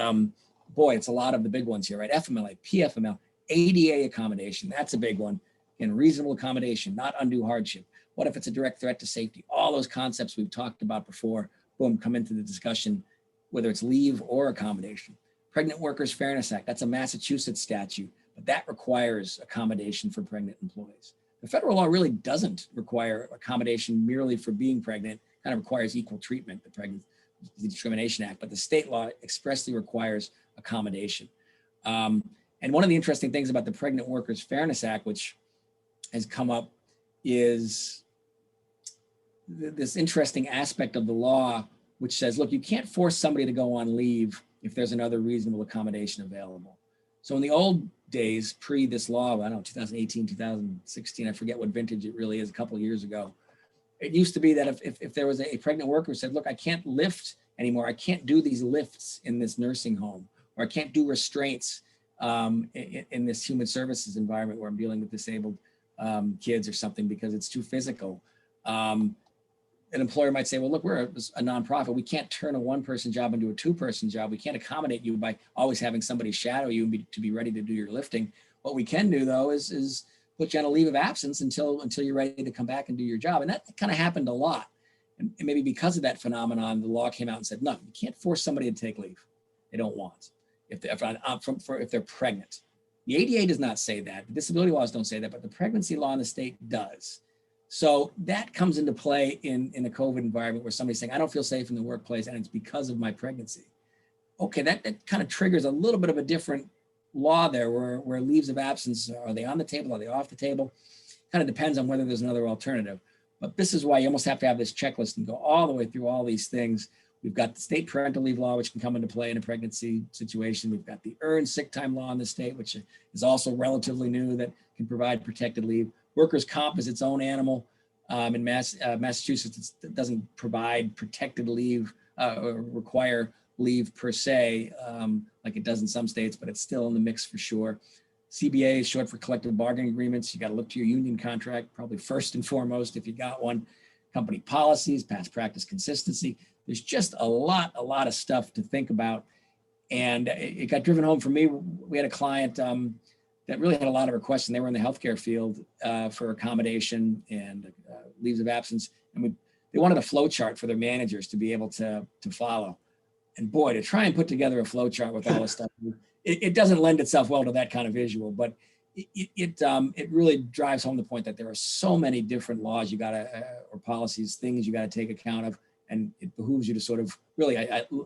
Speaker 1: boy, it's a lot of the big ones here, right? FMLA, PFML, ADA accommodation, that's a big one. And reasonable accommodation, not undue hardship. What if it's a direct threat to safety? All those concepts we've talked about before, boom, come into the discussion, whether it's leave or accommodation. Pregnant Workers Fairness Act, that's a Massachusetts statute, but that requires accommodation for pregnant employees. The federal law really doesn't require accommodation merely for being pregnant, kind of requires equal treatment, the Discrimination Act, but the state law expressly requires accommodation. And one of the interesting things about the Pregnant Workers Fairness Act, which has come up, is this interesting aspect of the law, which says, look, you can't force somebody to go on leave if there's another reasonable accommodation available. So in the old days, pre this law, I don't know, 2018, 2016, I forget what vintage it really is, a couple of years ago, it used to be that if there was a pregnant worker who said, look, I can't lift anymore, I can't do these lifts in this nursing home, or I can't do restraints in this human services environment where I'm dealing with disabled kids or something because it's too physical. An employer might say, well, look, we're a nonprofit. We can't turn a one-person job into a two-person job. We can't accommodate you by always having somebody shadow you and to be ready to do your lifting. What we can do, though, is put you on a leave of absence until you're ready to come back and do your job. And that kind of happened a lot. And maybe because of that phenomenon, the law came out and said, no, you can't force somebody to take leave they don't want if they're pregnant. The ADA does not say that. The disability laws don't say that, but the pregnancy law in the state does. So that comes into play in a COVID environment where somebody's saying, I don't feel safe in the workplace and it's because of my pregnancy. Okay, that kind of triggers a little bit of a different law there where leaves of absence, are they on the table? Are they off the table? Kind of depends on whether there's another alternative. But this is why you almost have to have this checklist and go all the way through all these things. We've got the state parental leave law, which can come into play in a pregnancy situation. We've got the earned sick time law in the state, which is also relatively new, that can provide protected leave. Workers' comp is its own animal. In Massachusetts, it doesn't provide protected leave or require leave per se, like it does in some states, but it's still in the mix for sure. CBA is short for collective bargaining agreements. You got to look to your union contract, probably first and foremost, if you got one. Company policies, past practice consistency. There's just a lot of stuff to think about. And it got driven home for me. We had a client that really had a lot of requests, and they were in the healthcare field for accommodation and leaves of absence. And they wanted a flow chart for their managers to be able to follow. And boy, to try and put together a flow chart with all this stuff, it doesn't lend itself well to that kind of visual, but it really drives home the point that there are so many different laws you got to, or policies, things you got to take account of. And it behooves you to sort of really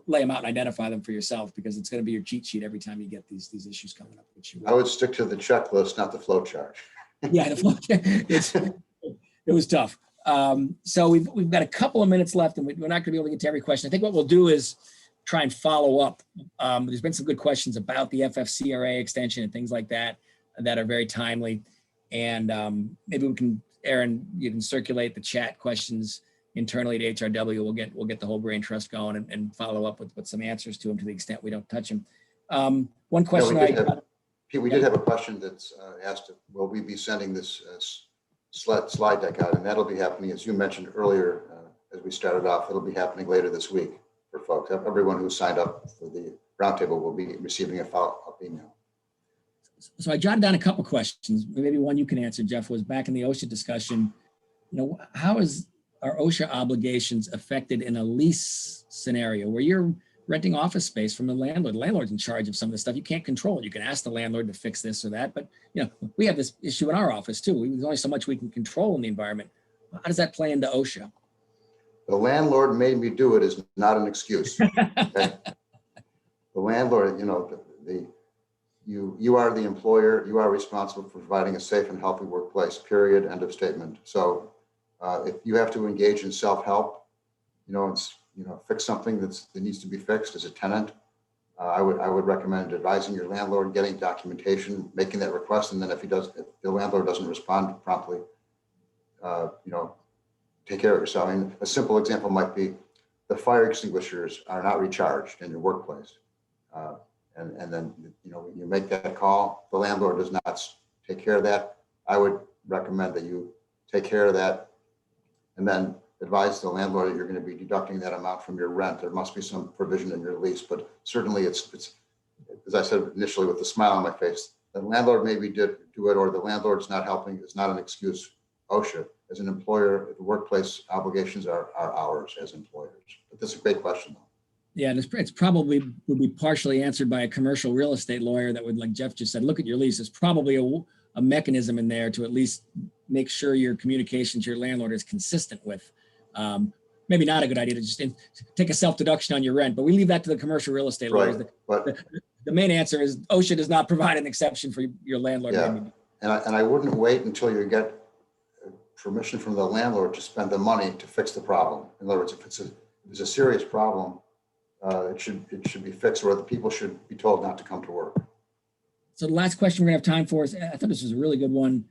Speaker 1: lay them out and identify them for yourself, because it's going to be your cheat sheet every time you get these issues coming up.
Speaker 2: I would stick to the checklist, not the flow chart.
Speaker 1: Yeah, the flow chart. It was tough. So we've got a couple of minutes left, and we're not going to be able to get to every question. I think what we'll do is try and follow up. There's been some good questions about the FFCRA extension and things like that that are very timely. And maybe we can, Aaron, you can circulate the chat questions internally to HRW. We'll get the whole brain trust going and follow up with some answers to them to the extent we don't touch them. One question
Speaker 2: we did have a question that's asked, will we be sending this slide deck out? And that'll be happening, as you mentioned earlier, as we started off, it'll be happening later this week for folks. Everyone who signed up for the roundtable will be receiving a follow-up email.
Speaker 1: So I jotted down a couple questions. Maybe one you can answer, Jeff, was back in the OSHA discussion. How are OSHA obligations affected in a lease scenario where you're renting office space from the landlord? The landlord's in charge of some of the stuff you can't control. You can ask the landlord to fix this or that, but we have this issue in our office too. There's only so much we can control in the environment. How does that play into OSHA?
Speaker 2: The landlord made me do it is not an excuse. Okay? The landlord, you are the employer. You are responsible for providing a safe and healthy workplace, period, end of statement. So if you have to engage in self-help, fix something that needs to be fixed as a tenant, I would recommend advising your landlord, getting documentation, making that request, and then if the landlord doesn't respond promptly, take care of yourself. I mean, a simple example might be the fire extinguishers are not recharged in your workplace, and then you make that call. The landlord does not take care of that. I would recommend that you take care of that, and then advise the landlord that you're going to be deducting that amount from your rent. There must be some provision in your lease, but certainly it's as I said initially with a smile on my face, the landlord maybe did do it, or the landlord's not helping is not an excuse. OSHA, as an employer, the workplace obligations are ours as employers. But that's a great question, though.
Speaker 1: Yeah, and it's probably would be partially answered by a commercial real estate lawyer that would, like Jeff just said, look at your lease. There's probably a mechanism in there to at least make sure your communication to your landlord is consistent with. Maybe not a good idea to just take a self-deduction on your rent, but we leave that to the commercial real estate lawyers.
Speaker 2: But
Speaker 1: the main answer is OSHA does not provide an exception for your landlord.
Speaker 2: Yeah, and I wouldn't wait until you get permission from the landlord to spend the money to fix the problem. In other words, if it's a serious problem, it should be fixed, or the people should be told not to come to work.
Speaker 1: So the last question we're gonna have time for is, I thought this was a really good one.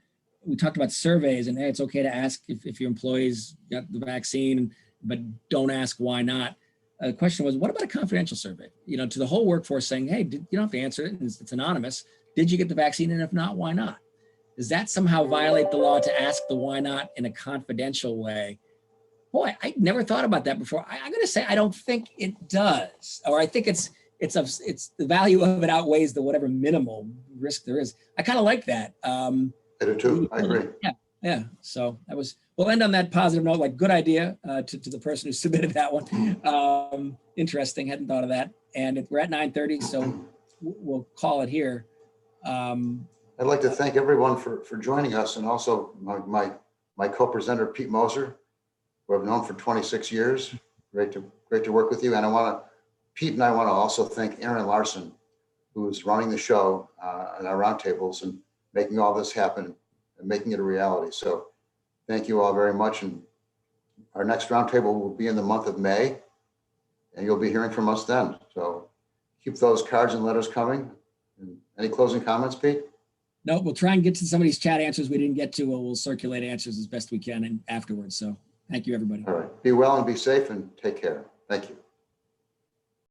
Speaker 1: We talked about surveys, and hey, it's okay to ask if your employees got the vaccine, but don't ask why not. The question was, what about a confidential survey? To the whole workforce saying, hey, you don't have to answer it, it's anonymous. Did you get the vaccine? And if not, why not? Does that somehow violate the law to ask the why not in a confidential way? Boy, I never thought about that before. I'm going to say I don't think it does, or I think it's the value of it outweighs the whatever minimal risk there is. I kind of like that. I
Speaker 2: do too. I agree.
Speaker 1: Yeah. So we'll end on that positive note. Like, good idea to the person who submitted that one. Interesting. Hadn't thought of that. And we're at 9:30, so we'll call it here.
Speaker 2: I'd like to thank everyone for joining us, and also my co-presenter, Pete Moser, who I've known for 26 years. Great to work with you. And Pete and I want to also thank Aaron Larson, who's running the show and our roundtables and making all this happen and making it a reality. So thank you all very much. And our next roundtable will be in the month of May, and you'll be hearing from us then. So keep those cards and letters coming. And any closing comments, Pete?
Speaker 1: No, we'll try and get to some of these chat answers we didn't get to. We'll circulate answers as best we can and afterwards. So thank you, everybody.
Speaker 2: All right. Be well and be safe and take care. Thank you.